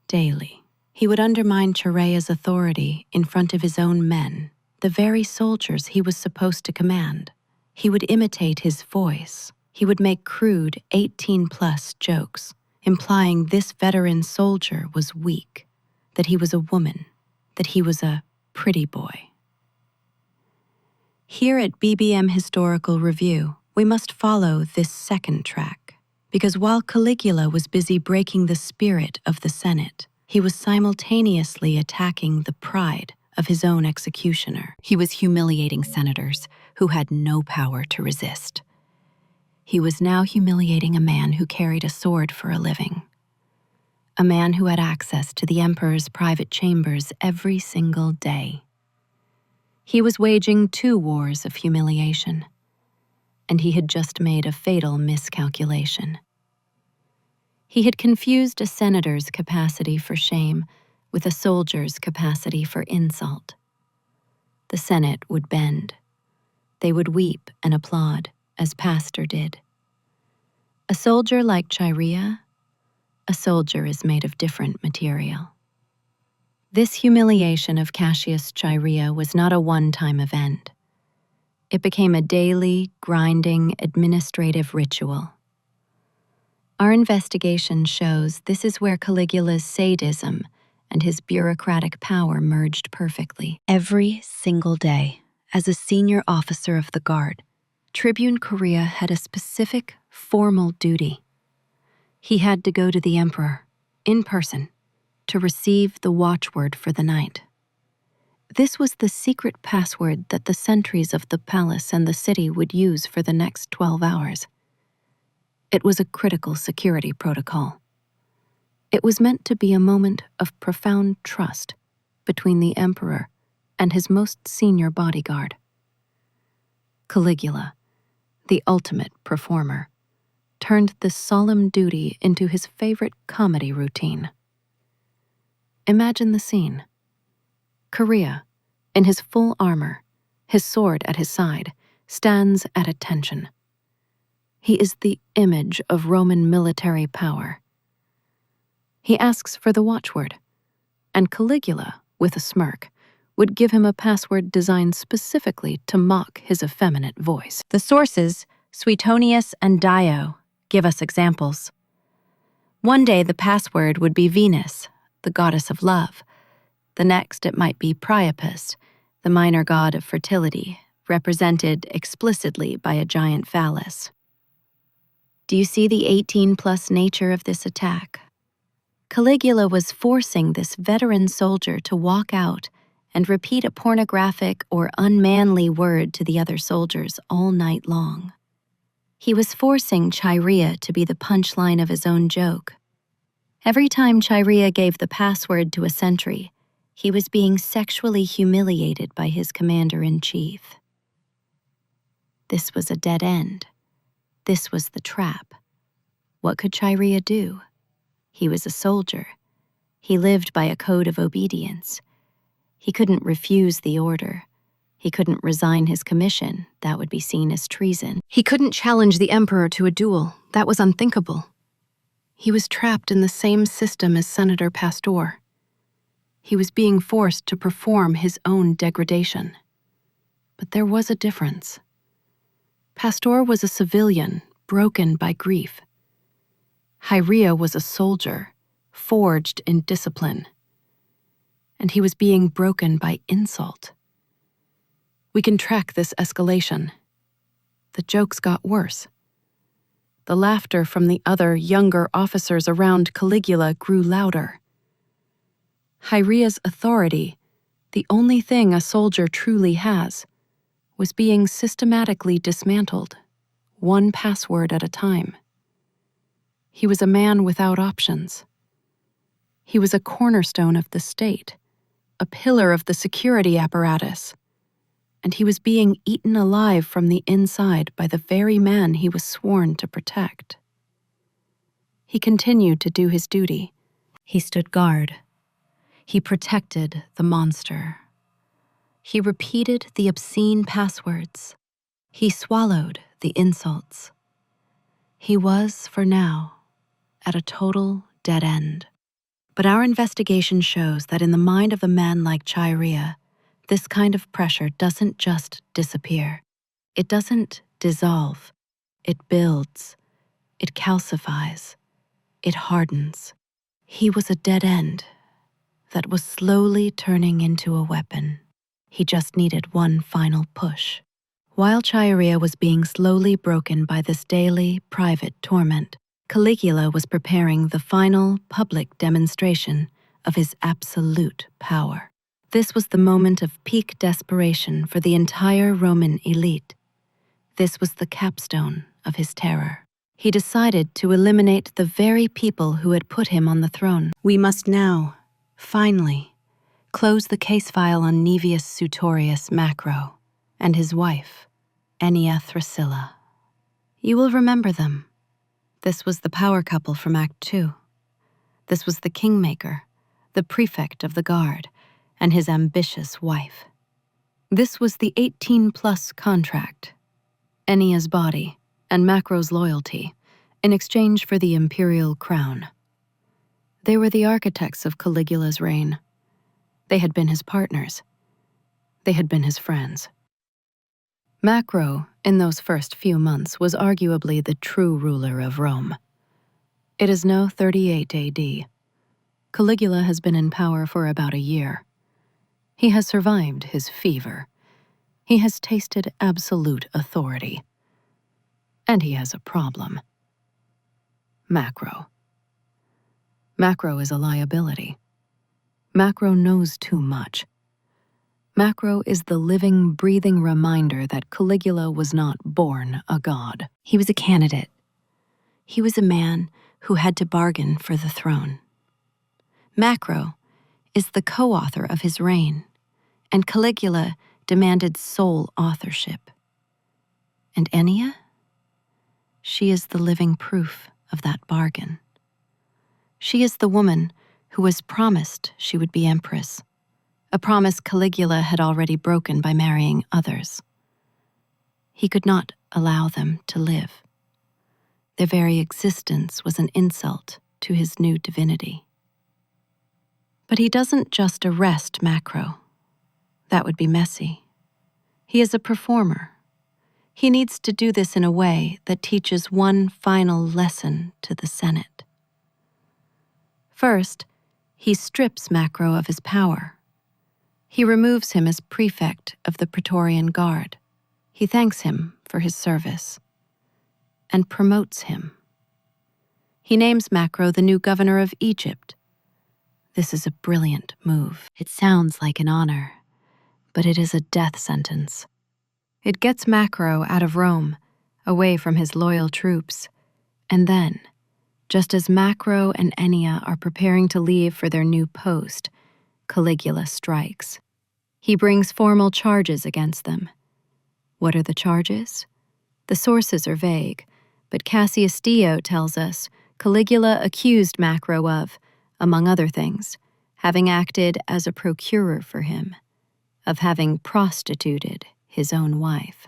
Daily. He would undermine Chaerea's authority in front of his own men, the very soldiers he was supposed to command. He would imitate his voice. He would make crude 18-plus jokes, implying this veteran soldier was weak, that he was a woman, that he was a pretty boy. Here at BBM Historical Review, we must follow this second track, because while Caligula was busy breaking the spirit of the Senate, he was simultaneously attacking the pride of his own executioner. He was humiliating senators who had no power to resist. He was now humiliating a man who carried a sword for a living, a man who had access to the emperor's private chambers every single day. He was waging 2 wars of humiliation, and he had just made a fatal miscalculation. He had confused a senator's capacity for shame with a soldier's capacity for insult. The Senate would bend. They would weep and applaud, as Pastor did. A soldier like Chaerea, a soldier is made of different material. This humiliation of Cassius Chaerea was not a one-time event. It became a daily, grinding, administrative ritual. Our investigation shows this is where Caligula's sadism and his bureaucratic power merged perfectly. Every single day, as a senior officer of the guard, Tribune Chaerea had a specific, formal duty. He had to go to the emperor, in person, to receive the watchword for the night. This was the secret password that the sentries of the palace and the city would use for the next 12 hours. It was a critical security protocol. It was meant to be a moment of profound trust between the emperor and his most senior bodyguard. Caligula, the ultimate performer, turned this solemn duty into his favorite comedy routine. Imagine the scene. Chaerea, in his full armor, his sword at his side, stands at attention. He is the image of Roman military power. He asks for the watchword, and Caligula, with a smirk, would give him a password designed specifically to mock his effeminate voice. The sources, Suetonius and Dio, give us examples. One day the password would be Venus, the goddess of love. The next it might be Priapus, the minor god of fertility, represented explicitly by a giant phallus. Do you see the 18+ nature of this attack? Caligula was forcing this veteran soldier to walk out and repeat a pornographic or unmanly word to the other soldiers all night long. He was forcing Chaerea to be the punchline of his own joke. Every time Chaerea gave the password to a sentry, he was being sexually humiliated by his commander-in-chief. This was a dead end. This was the trap. What could Chaerea do? He was a soldier. He lived by a code of obedience. He couldn't refuse the order. He couldn't resign his commission. That would be seen as treason. He couldn't challenge the emperor to a duel. That was unthinkable. He was trapped in the same system as Senator Pastor. He was being forced to perform his own degradation. But there was a difference. Pastor was a civilian, broken by grief. Chaerea was a soldier, forged in discipline. And he was being broken by insult. We can track this escalation. The jokes got worse. The laughter from the other, younger officers around Caligula grew louder. Chaerea's authority, the only thing a soldier truly has, was being systematically dismantled, one password at a time. He was a man without options. He was a cornerstone of the state, a pillar of the security apparatus, and he was being eaten alive from the inside by the very man he was sworn to protect. He continued to do his duty. He stood guard. He protected the monster. He repeated the obscene passwords. He swallowed the insults. He was, for now, at a total dead end. But our investigation shows that in the mind of a man like Chaerea, this kind of pressure doesn't just disappear. It doesn't dissolve. It builds. It calcifies. It hardens. He was a dead end that was slowly turning into a weapon. He just needed one final push. While Chaerea was being slowly broken by this daily, private torment, Caligula was preparing the final, public demonstration of his absolute power. This was the moment of peak desperation for the entire Roman elite. This was the capstone of his terror. He decided to eliminate the very people who had put him on the throne. We must now, finally, close the case file on Naevius Sutorius Macro and his wife, Ennia Thrasilla. You will remember them. This was the power couple from Act 2. This was the Kingmaker, the prefect of the guard, and his ambitious wife. This was the 18-plus contract, Ennia's body and Macro's loyalty, in exchange for the imperial crown. They were the architects of Caligula's reign. They had been his partners. They had been his friends. Macro, in those first few months, was arguably the true ruler of Rome. It is now 38 AD. Caligula has been in power for about a year. He has survived his fever. He has tasted absolute authority. And he has a problem. Macro. Macro is a liability. Macro knows too much. Macro is the living, breathing reminder that Caligula was not born a god. He was a candidate. He was a man who had to bargain for the throne. Macro is the co-author of his reign, and Caligula demanded sole authorship. And Ennia? She is the living proof of that bargain. She is the woman who was promised she would be empress, a promise Caligula had already broken by marrying others. He could not allow them to live. Their very existence was an insult to his new divinity. But he doesn't just arrest Macro. That would be messy. He is a performer. He needs to do this in a way that teaches one final lesson to the Senate. First, he strips Macro of his power. He removes him as prefect of the Praetorian Guard. He thanks him for his service and promotes him. He names Macro the new governor of Egypt. This is a brilliant move. It sounds like an honor, but it is a death sentence. It gets Macro out of Rome, away from his loyal troops, and then, just as Macro and Ennia are preparing to leave for their new post, Caligula strikes. He brings formal charges against them. What are the charges? The sources are vague, but Cassius Dio tells us Caligula accused Macro of, among other things, having acted as a procurer for him, of having prostituted his own wife.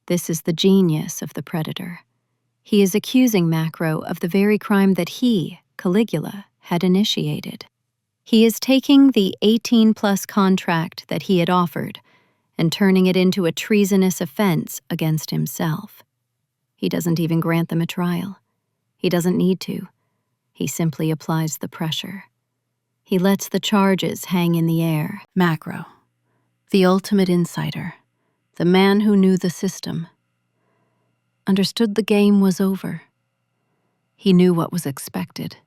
This is the genius of the predator. He is accusing Macro of the very crime that he, Caligula, had initiated. He is taking the 18-plus contract that he had offered and turning it into a treasonous offense against himself. He doesn't even grant them a trial. He doesn't need to. He simply applies the pressure. He lets the charges hang in the air. Macro, the ultimate insider, the man who knew the system, understood the game was over. He knew what was expected.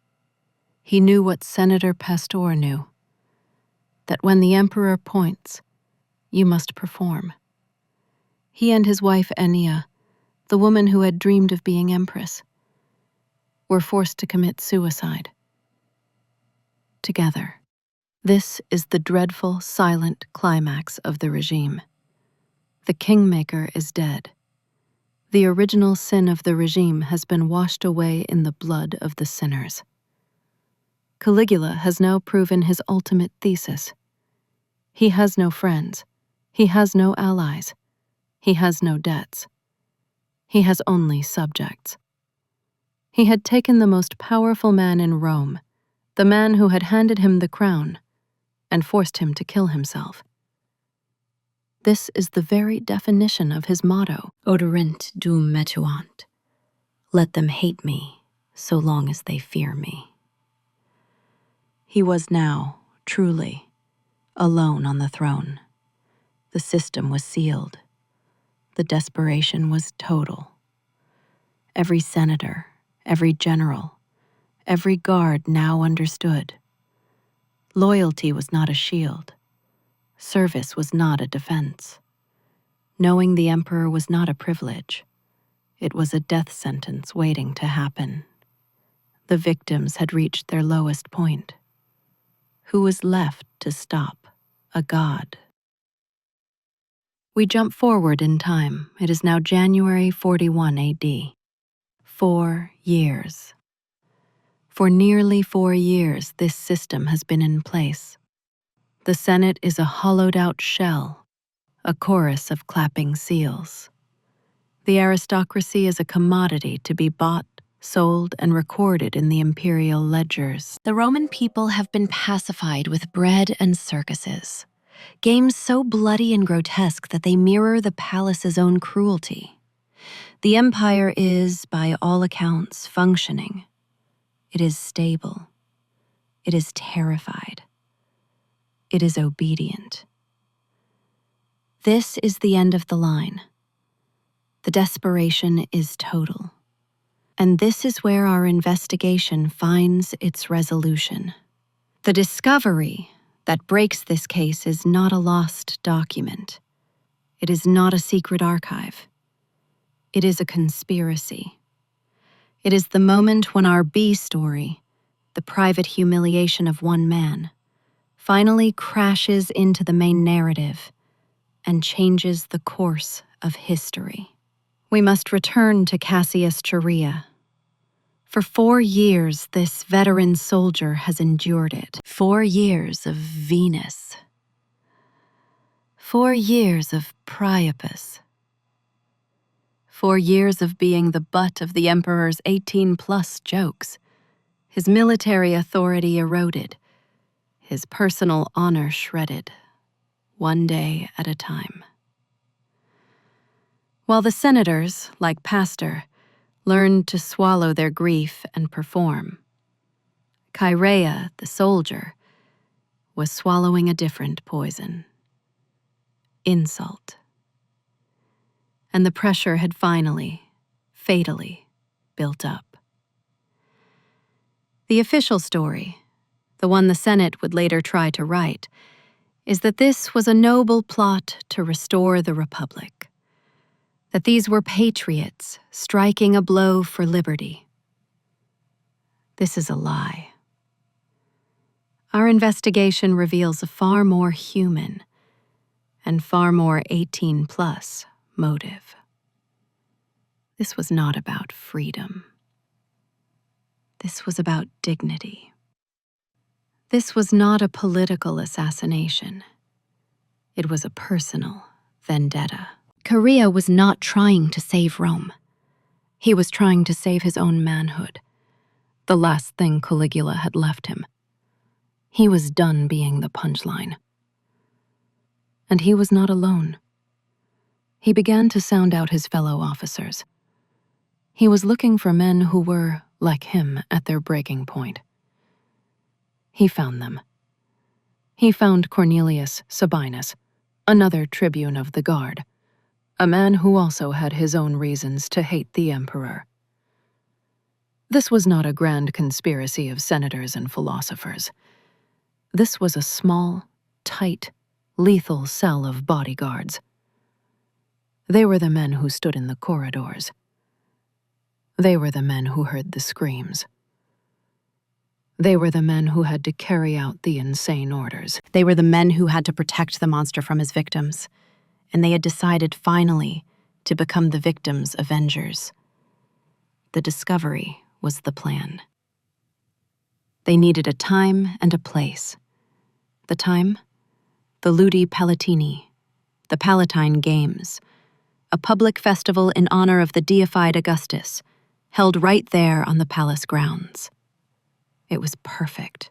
He knew what Senator Pastor knew, that when the emperor points, you must perform. He and his wife Ennia, the woman who had dreamed of being empress, were forced to commit suicide. Together. This is the dreadful, silent climax of the regime. The Kingmaker is dead. The original sin of the regime has been washed away in the blood of the sinners. Caligula has now proven his ultimate thesis. He has no friends. He has no allies. He has no debts. He has only subjects. He had taken the most powerful man in Rome, the man who had handed him the crown, and forced him to kill himself. This is the very definition of his motto, Oderint dum metuant. Let them hate me, so long as they fear me. He was now, truly, alone on the throne. The system was sealed. The desperation was total. Every senator, every general, every guard now understood. Loyalty was not a shield. Service was not a defense. Knowing the emperor was not a privilege. It was a death sentence waiting to happen. The victims had reached their lowest point. Who was left to stop a god? We jump forward in time. It is now January 41 AD. 4 years. For nearly 4 years, this system has been in place. The Senate is a hollowed-out shell, a chorus of clapping seals. The aristocracy is a commodity to be bought, sold, and recorded in the imperial ledgers. The Roman people have been pacified with bread and circuses, games so bloody and grotesque that they mirror the palace's own cruelty. The empire is, by all accounts, functioning. It is stable. It is terrified. It is obedient. This is the end of the line. The desperation is total. And this is where our investigation finds its resolution. The discovery that breaks this case is not a lost document. It is not a secret archive. It is a conspiracy. It is the moment when our B story, the private humiliation of one man, finally crashes into the main narrative and changes the course of history. We must return to Cassius Chaerea. For 4 years, this veteran soldier has endured it. 4 years of Venus. 4 years of Priapus. 4 years of being the butt of the emperor's 18-plus jokes. His military authority eroded. His personal honor shredded. One day at a time. While the senators, like Pastor, learned to swallow their grief and perform, Chaerea, the soldier, was swallowing a different poison. Insult. And the pressure had finally, fatally, built up. The official story, the one the Senate would later try to write, is that this was a noble plot to restore the Republic. That these were patriots striking a blow for liberty. This is a lie. Our investigation reveals a far more human and far more 18-plus motive. This was not about freedom. This was about dignity. This was not a political assassination. It was a personal vendetta. Chaerea was not trying to save Rome. He was trying to save his own manhood, the last thing Caligula had left him. He was done being the punchline. And he was not alone. He began to sound out his fellow officers. He was looking for men who were, like him, at their breaking point. He found them. He found Cornelius Sabinus, another tribune of the guard, a man who also had his own reasons to hate the emperor. This was not a grand conspiracy of senators and philosophers. This was a small, tight, lethal cell of bodyguards. They were the men who stood in the corridors. They were the men who heard the screams. They were the men who had to carry out the insane orders. They were the men who had to protect the monster from his victims. And they had decided finally to become the victim's avengers. The discovery was the plan. They needed a time and a place. The time? The Ludi Palatini, the Palatine Games, a public festival in honor of the deified Augustus, held right there on the palace grounds. It was perfect.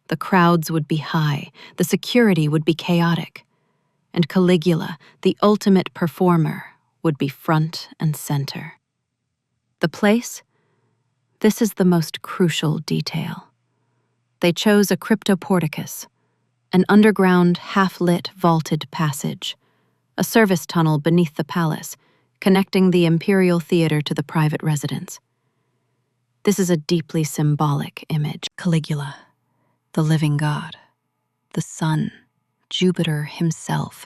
The crowds would be high, the security would be chaotic, and Caligula, the ultimate performer, would be front and center. The place? This is the most crucial detail. They chose a Cryptoporticus, an underground, half-lit, vaulted passage, a service tunnel beneath the palace, connecting the imperial theater to the private residence. This is a deeply symbolic image. Caligula, the living god, the sun, Jupiter himself,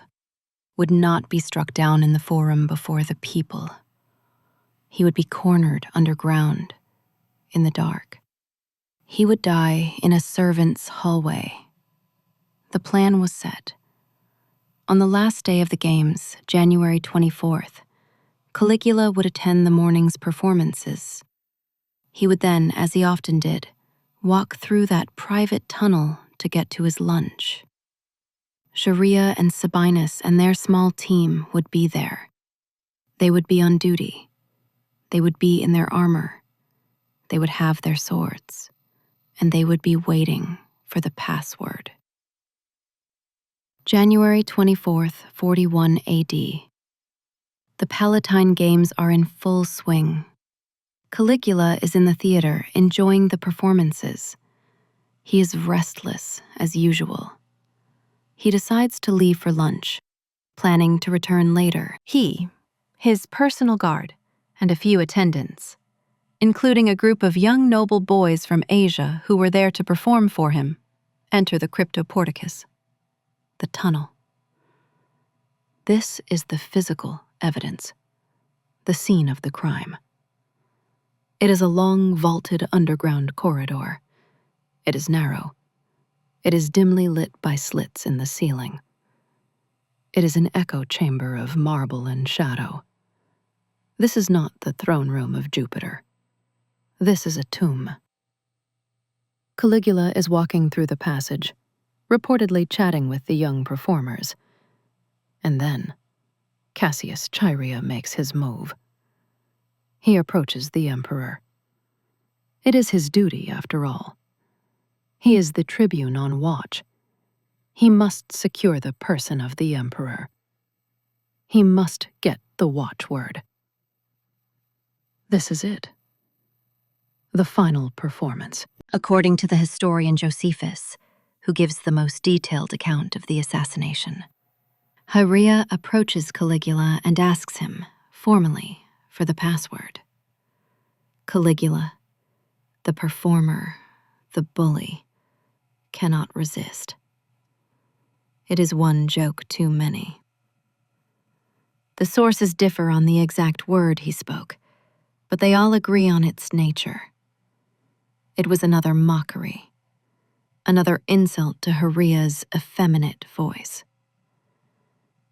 would not be struck down in the forum before the people. He would be cornered underground, in the dark. He would die in a servant's hallway. The plan was set. On the last day of the games, January 24th, Caligula would attend the morning's performances. He would then, as he often did, walk through that private tunnel to get to his lunch. Chaerea and Sabinus and their small team would be there. They would be on duty. They would be in their armor. They would have their swords. And they would be waiting for the password. January 24th, 41 AD. The Palatine Games are in full swing. Caligula is in the theater enjoying the performances. He is restless as usual. He decides to leave for lunch, planning to return later. He, his personal guard, and a few attendants, including a group of young noble boys from Asia who were there to perform for him, enter the Cryptoporticus, the tunnel. This is the physical evidence, the scene of the crime. It is a long, vaulted underground corridor. It is narrow. It is dimly lit by slits in the ceiling. It is an echo chamber of marble and shadow. This is not the throne room of Jupiter. This is a tomb. Caligula is walking through the passage, reportedly chatting with the young performers. And then, Cassius Chaerea makes his move. He approaches the emperor. It is his duty, after all. He is the tribune on watch. He must secure the person of the emperor. He must get the watchword. This is it. The final performance. According to the historian Josephus, who gives the most detailed account of the assassination. Chaerea approaches Caligula and asks him, formally, for the password. Caligula, the performer, the bully, cannot resist. It is one joke too many. The sources differ on the exact word he spoke, but they all agree on its nature. It was another mockery, another insult to Chaerea's effeminate voice.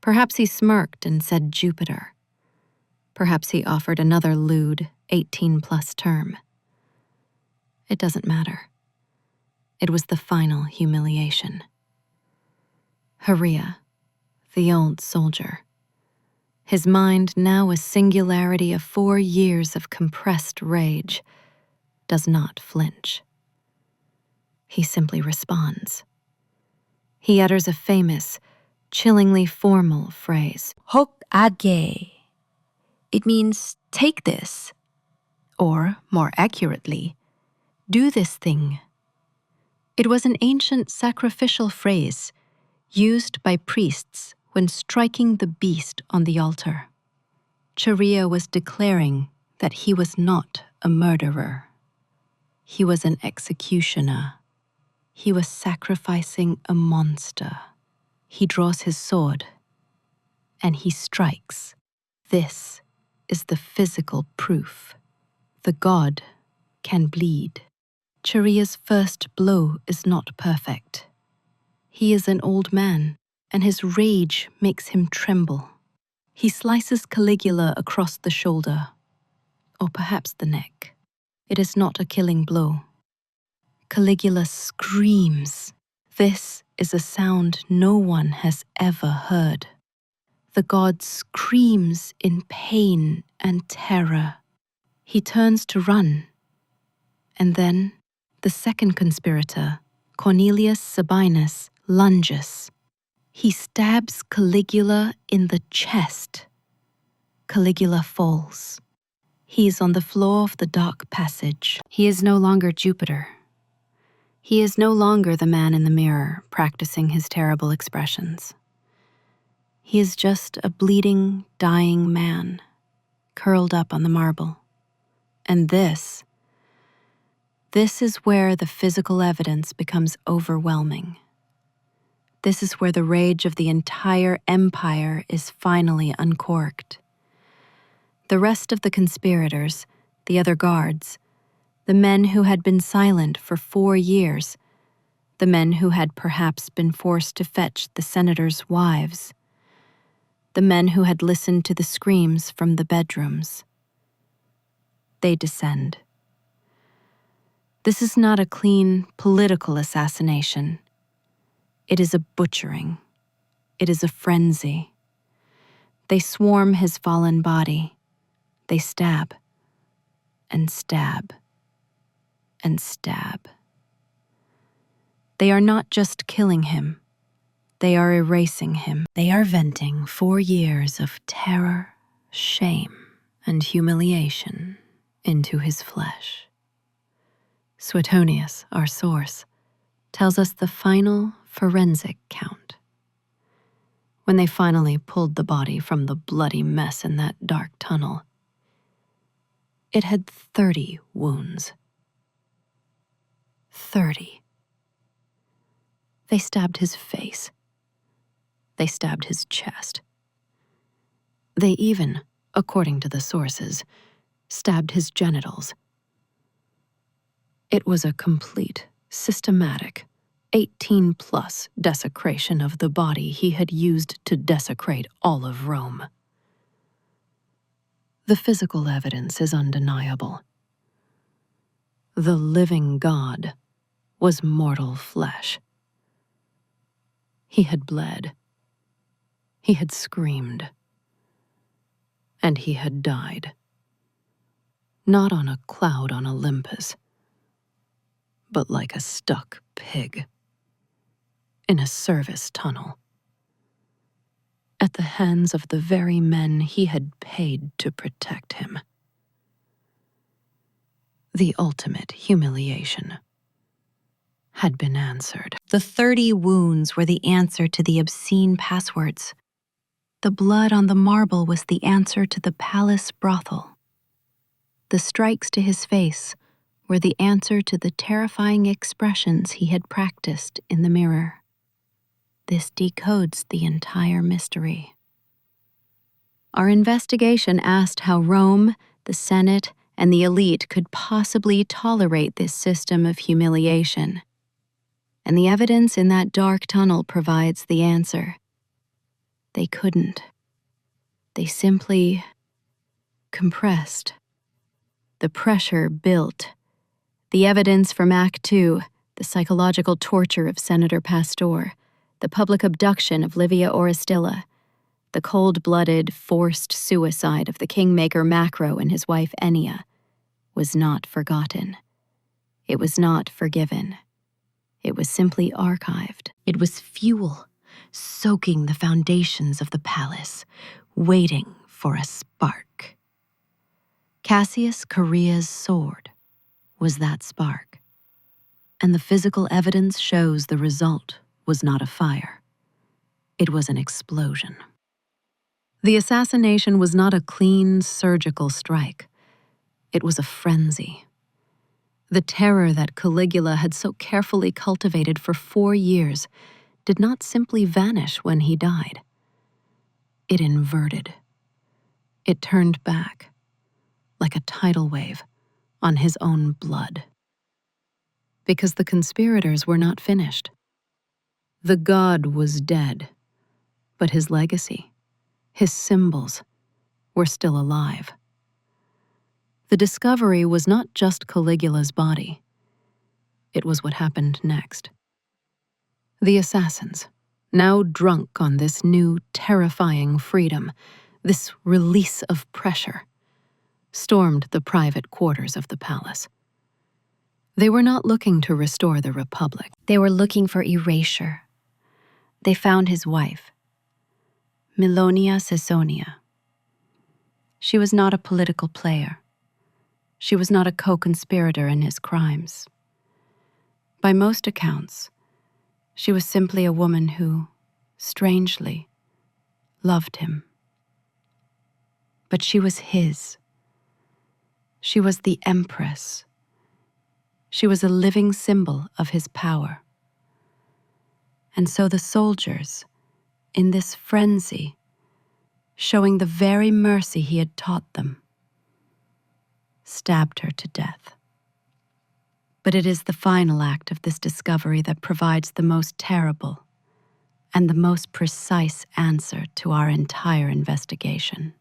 Perhaps he smirked and said Jupiter. Perhaps he offered another lewd 18+ term. It doesn't matter. It was the final humiliation. Chaerea, the old soldier, his mind now a singularity of 4 years of compressed rage, does not flinch. He simply responds. He utters a famous, chillingly formal phrase. Hoc age. It means take this, or more accurately, do this thing. It was an ancient sacrificial phrase used by priests when striking the beast on the altar. Chaerea was declaring that he was not a murderer. He was an executioner. He was sacrificing a monster. He draws his sword, and he strikes. This is the physical proof. The god can bleed. Chaerea's first blow is not perfect. He is an old man, and his rage makes him tremble. He slices Caligula across the shoulder, or perhaps the neck. It is not a killing blow. Caligula screams. This is a sound no one has ever heard. The god screams in pain and terror. He turns to run. And then, the second conspirator, Cornelius Sabinus, lunges. He stabs Caligula in the chest. Caligula falls. He is on the floor of the dark passage. He is no longer Jupiter. He is no longer the man in the mirror practicing his terrible expressions. He is just a bleeding, dying man, curled up on the marble. And this is where the physical evidence becomes overwhelming. This is where the rage of the entire empire is finally uncorked. The rest of the conspirators, the other guards, the men who had been silent for 4 years, the men who had perhaps been forced to fetch the senators' wives, the men who had listened to the screams from the bedrooms. They descend. This is not a clean political assassination. It is a butchering. It is a frenzy. They swarm his fallen body. They stab and stab and stab. They are not just killing him. They are erasing him. They are venting 4 years of terror, shame, and humiliation into his flesh. Suetonius, our source, tells us the final forensic count. When they finally pulled the body from the bloody mess in that dark tunnel, it had 30 wounds. 30. They stabbed his face. They stabbed his chest. They even, according to the sources, stabbed his genitals. It was a complete, systematic, 18-plus desecration of the body he had used to desecrate all of Rome. The physical evidence is undeniable. The living God was mortal flesh. He had bled. He had screamed. And he had died. Not on a cloud on Olympus, but like a stuck pig in a service tunnel, at the hands of the very men he had paid to protect him. The ultimate humiliation had been answered. The 30 wounds were the answer to the obscene passwords. The blood on the marble was the answer to the palace brothel. The strikes to his face were the answer to the terrifying expressions he had practiced in the mirror. This decodes the entire mystery. Our investigation asked how Rome, the Senate, and the elite could possibly tolerate this system of humiliation. And the evidence in that dark tunnel provides the answer. They couldn't. They simply compressed. The pressure built. The evidence from Act 2, the psychological torture of Senator Pastor, the public abduction of Livia Orestilla, the cold-blooded, forced suicide of the Kingmaker Macro and his wife Ennia, was not forgotten. It was not forgiven. It was simply archived. It was fuel, soaking the foundations of the palace, waiting for a spark. Cassius Chaerea's sword was that spark. And the physical evidence shows the result was not a fire. It was an explosion. The assassination was not a clean, surgical strike. It was a frenzy. The terror that Caligula had so carefully cultivated for 4 years did not simply vanish when he died. It inverted. It turned back, like a tidal wave, on his own blood. Because the conspirators were not finished. The god was dead, but his legacy, his symbols, were still alive. The discovery was not just Caligula's body. It was what happened next. The assassins, now drunk on this new, terrifying freedom, this release of pressure, stormed the private quarters of the palace. They were not looking to restore the Republic. They were looking for erasure. They found his wife, Milonia Caesonia. She was not a political player. She was not a co-conspirator in his crimes. By most accounts, she was simply a woman who, strangely, loved him. But she was his. She was the empress. She was a living symbol of his power. And so the soldiers, in this frenzy, showing the very mercy he had taught them, stabbed her to death. But it is the final act of this discovery that provides the most terrible and the most precise answer to our entire investigation.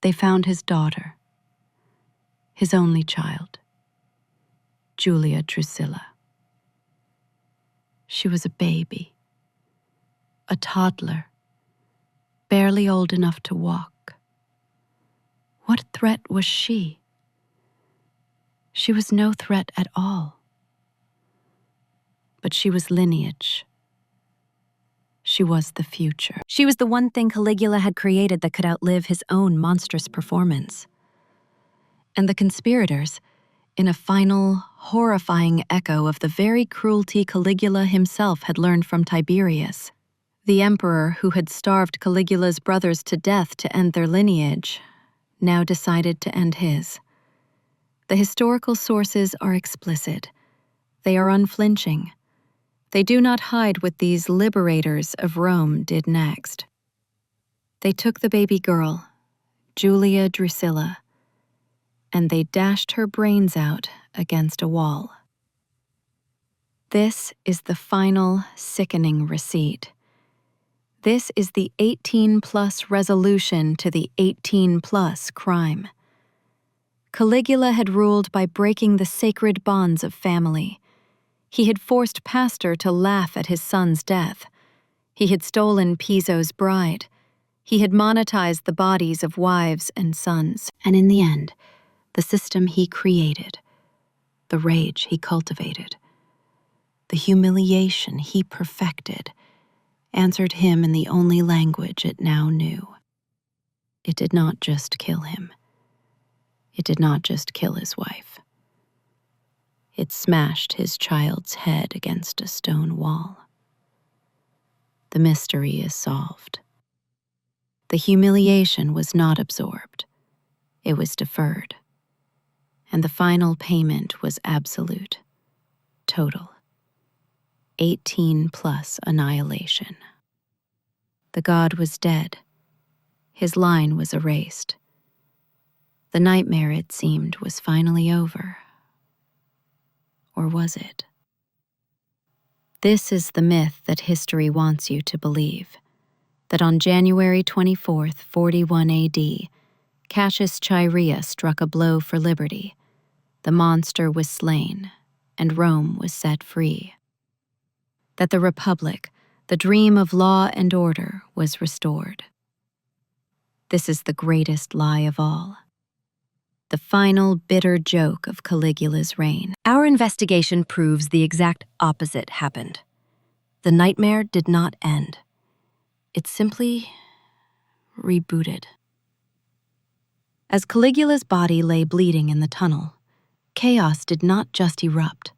They found his daughter, his only child, Julia Drusilla. She was a baby, a toddler, barely old enough to walk. What threat was she? She was no threat at all. But she was lineage. She was the future. She was the one thing Caligula had created that could outlive his own monstrous performance. And the conspirators, in a final, horrifying echo of the very cruelty Caligula himself had learned from Tiberius, the emperor who had starved Caligula's brothers to death to end their lineage, now decided to end his. The historical sources are explicit. They are unflinching. They do not hide what these liberators of Rome did next. They took the baby girl, Julia Drusilla, and they dashed her brains out against a wall. This is the final, sickening receipt. This is the 18+ resolution to the 18+ crime. Caligula had ruled by breaking the sacred bonds of family. He had forced Pastor to laugh at his son's death. He had stolen Piso's bride. He had monetized the bodies of wives and sons. And in the end, the system he created, the rage he cultivated, the humiliation he perfected, answered him in the only language it now knew. It did not just kill him. It did not just kill his wife. It smashed his child's head against a stone wall. The mystery is solved. The humiliation was not absorbed. It was deferred. And the final payment was absolute, total. 18+ annihilation. The god was dead. His line was erased. The nightmare, it seemed, was finally over. Or was it? This is the myth that history wants you to believe, that on January 24th, 41 AD, Cassius Chaerea struck a blow for liberty. The monster was slain, and Rome was set free. That the Republic, the dream of law and order, was restored. This is the greatest lie of all. The final bitter joke of Caligula's reign. Our investigation proves the exact opposite happened. The nightmare did not end. It simply rebooted. As Caligula's body lay bleeding in the tunnel, chaos did not just erupt.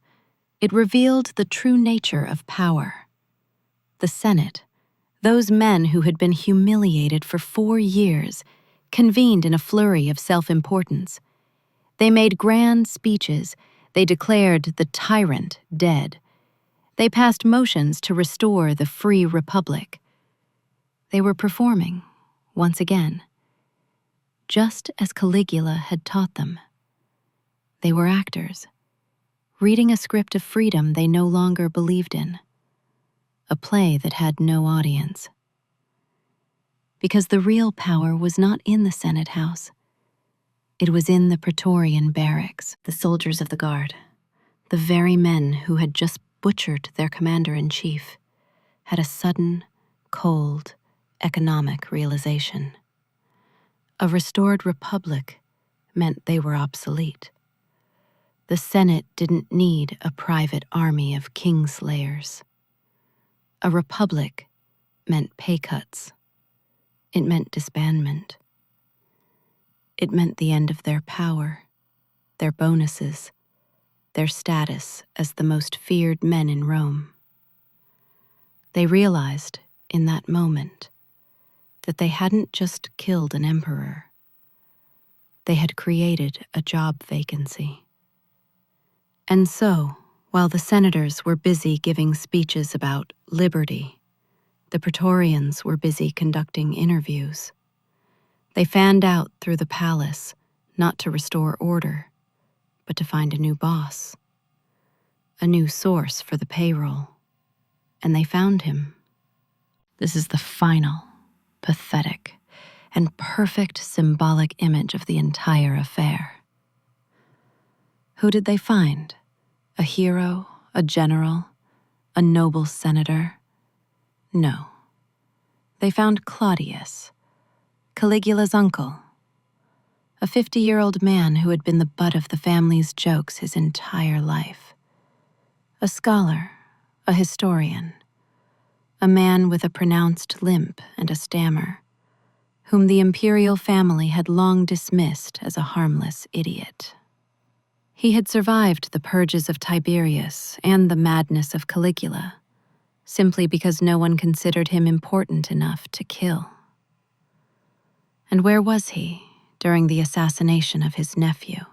It revealed the true nature of power. The Senate, those men who had been humiliated for 4 years, convened in a flurry of self-importance. They made grand speeches. They declared the tyrant dead. They passed motions to restore the free republic. They were performing, once again, just as Caligula had taught them. They were actors, reading a script of freedom they no longer believed in, a play that had no audience. Because the real power was not in the Senate House. It was in the Praetorian barracks, the soldiers of the guard, the very men who had just butchered their commander-in-chief, had a sudden, cold, economic realization. A restored republic meant they were obsolete. The Senate didn't need a private army of kingslayers. A republic meant pay cuts. It meant disbandment. It meant the end of their power, their bonuses, their status as the most feared men in Rome. They realized, in that moment, that they hadn't just killed an emperor. They had created a job vacancy. And so, while the senators were busy giving speeches about liberty, the Praetorians were busy conducting interviews. They fanned out through the palace, not to restore order, but to find a new boss, a new source for the payroll. and they found him. This is the final, pathetic, and perfect symbolic image of the entire affair. Who did they find? A hero, a general, a noble senator? No. They found Claudius, Caligula's uncle, a 50-year-old man who had been the butt of the family's jokes his entire life. A scholar, a historian, a man with a pronounced limp and a stammer, whom the imperial family had long dismissed as a harmless idiot. He had survived the purges of Tiberius and the madness of Caligula, simply because no one considered him important enough to kill. And where was he during the assassination of his nephew?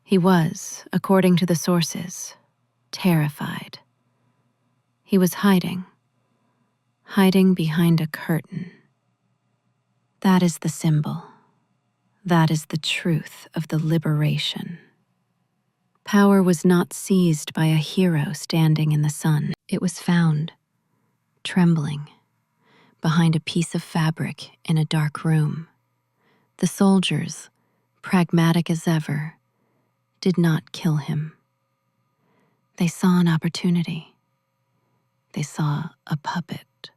He was, according to the sources, terrified. He was hiding behind a curtain. That is the symbol. That is the truth of the liberation. Power was not seized by a hero standing in the sun. It was found, trembling, behind a piece of fabric in a dark room. The soldiers, pragmatic as ever, did not kill him. They saw an opportunity. They saw a puppet.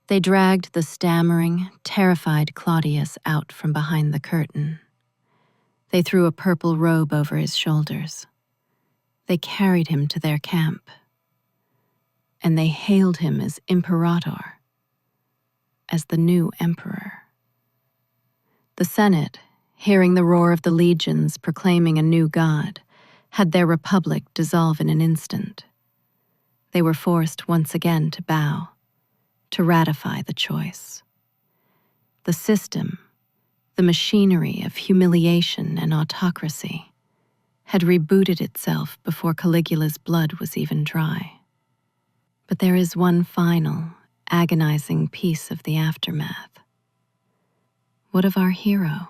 They dragged the stammering, terrified Claudius out from behind the curtain. They threw a purple robe over his shoulders. They carried him to their camp. And they hailed him as Imperator, as the new emperor. The Senate, hearing the roar of the legions proclaiming a new god, had their republic dissolve in an instant. They were forced once again to bow, to ratify the choice. The system, the machinery of humiliation and autocracy, had rebooted itself before Caligula's blood was even dry. But there is one final, agonizing piece of the aftermath. What of our hero?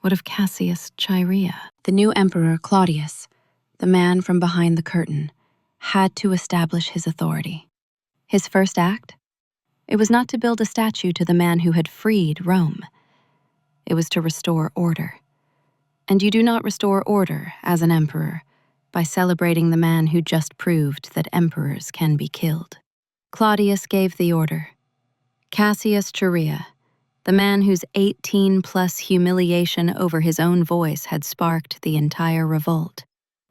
What of Cassius Chaerea? The new emperor Claudius, the man from behind the curtain, had to establish his authority. His first act? It was not to build a statue to the man who had freed Rome. It was to restore order. And you do not restore order as an emperor by celebrating the man who just proved that emperors can be killed. Claudius gave the order. Cassius Chaerea, the man whose 18+ humiliation over his own voice had sparked the entire revolt,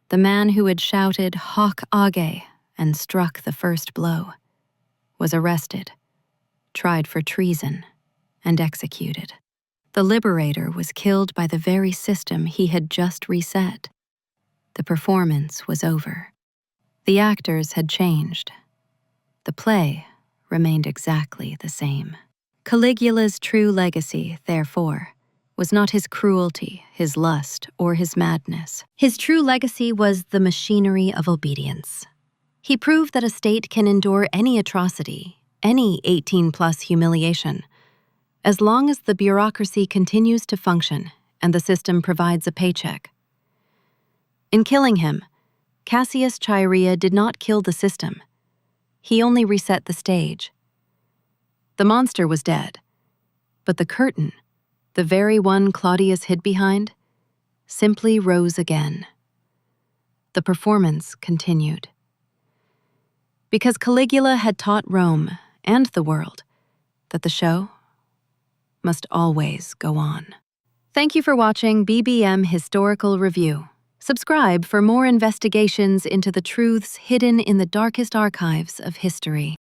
the man who had shouted "Hoc age" and struck the first blow, was arrested, tried for treason, and executed. The Liberator was killed by the very system he had just reset. The performance was over. The actors had changed. The play remained exactly the same. Caligula's true legacy, therefore, was not his cruelty, his lust, or his madness. His true legacy was the machinery of obedience. He proved that a state can endure any atrocity, any 18+ humiliation, as long as the bureaucracy continues to function and the system provides a paycheck. In killing him, Cassius Chaerea did not kill the system. He only reset the stage. The monster was dead, but the curtain, the very one Claudius hid behind, simply rose again. The performance continued. Because Caligula had taught Rome and the world that the show must always go on. Thank you for watching BBM Historical Review. Subscribe for more investigations into the truths hidden in the darkest archives of history.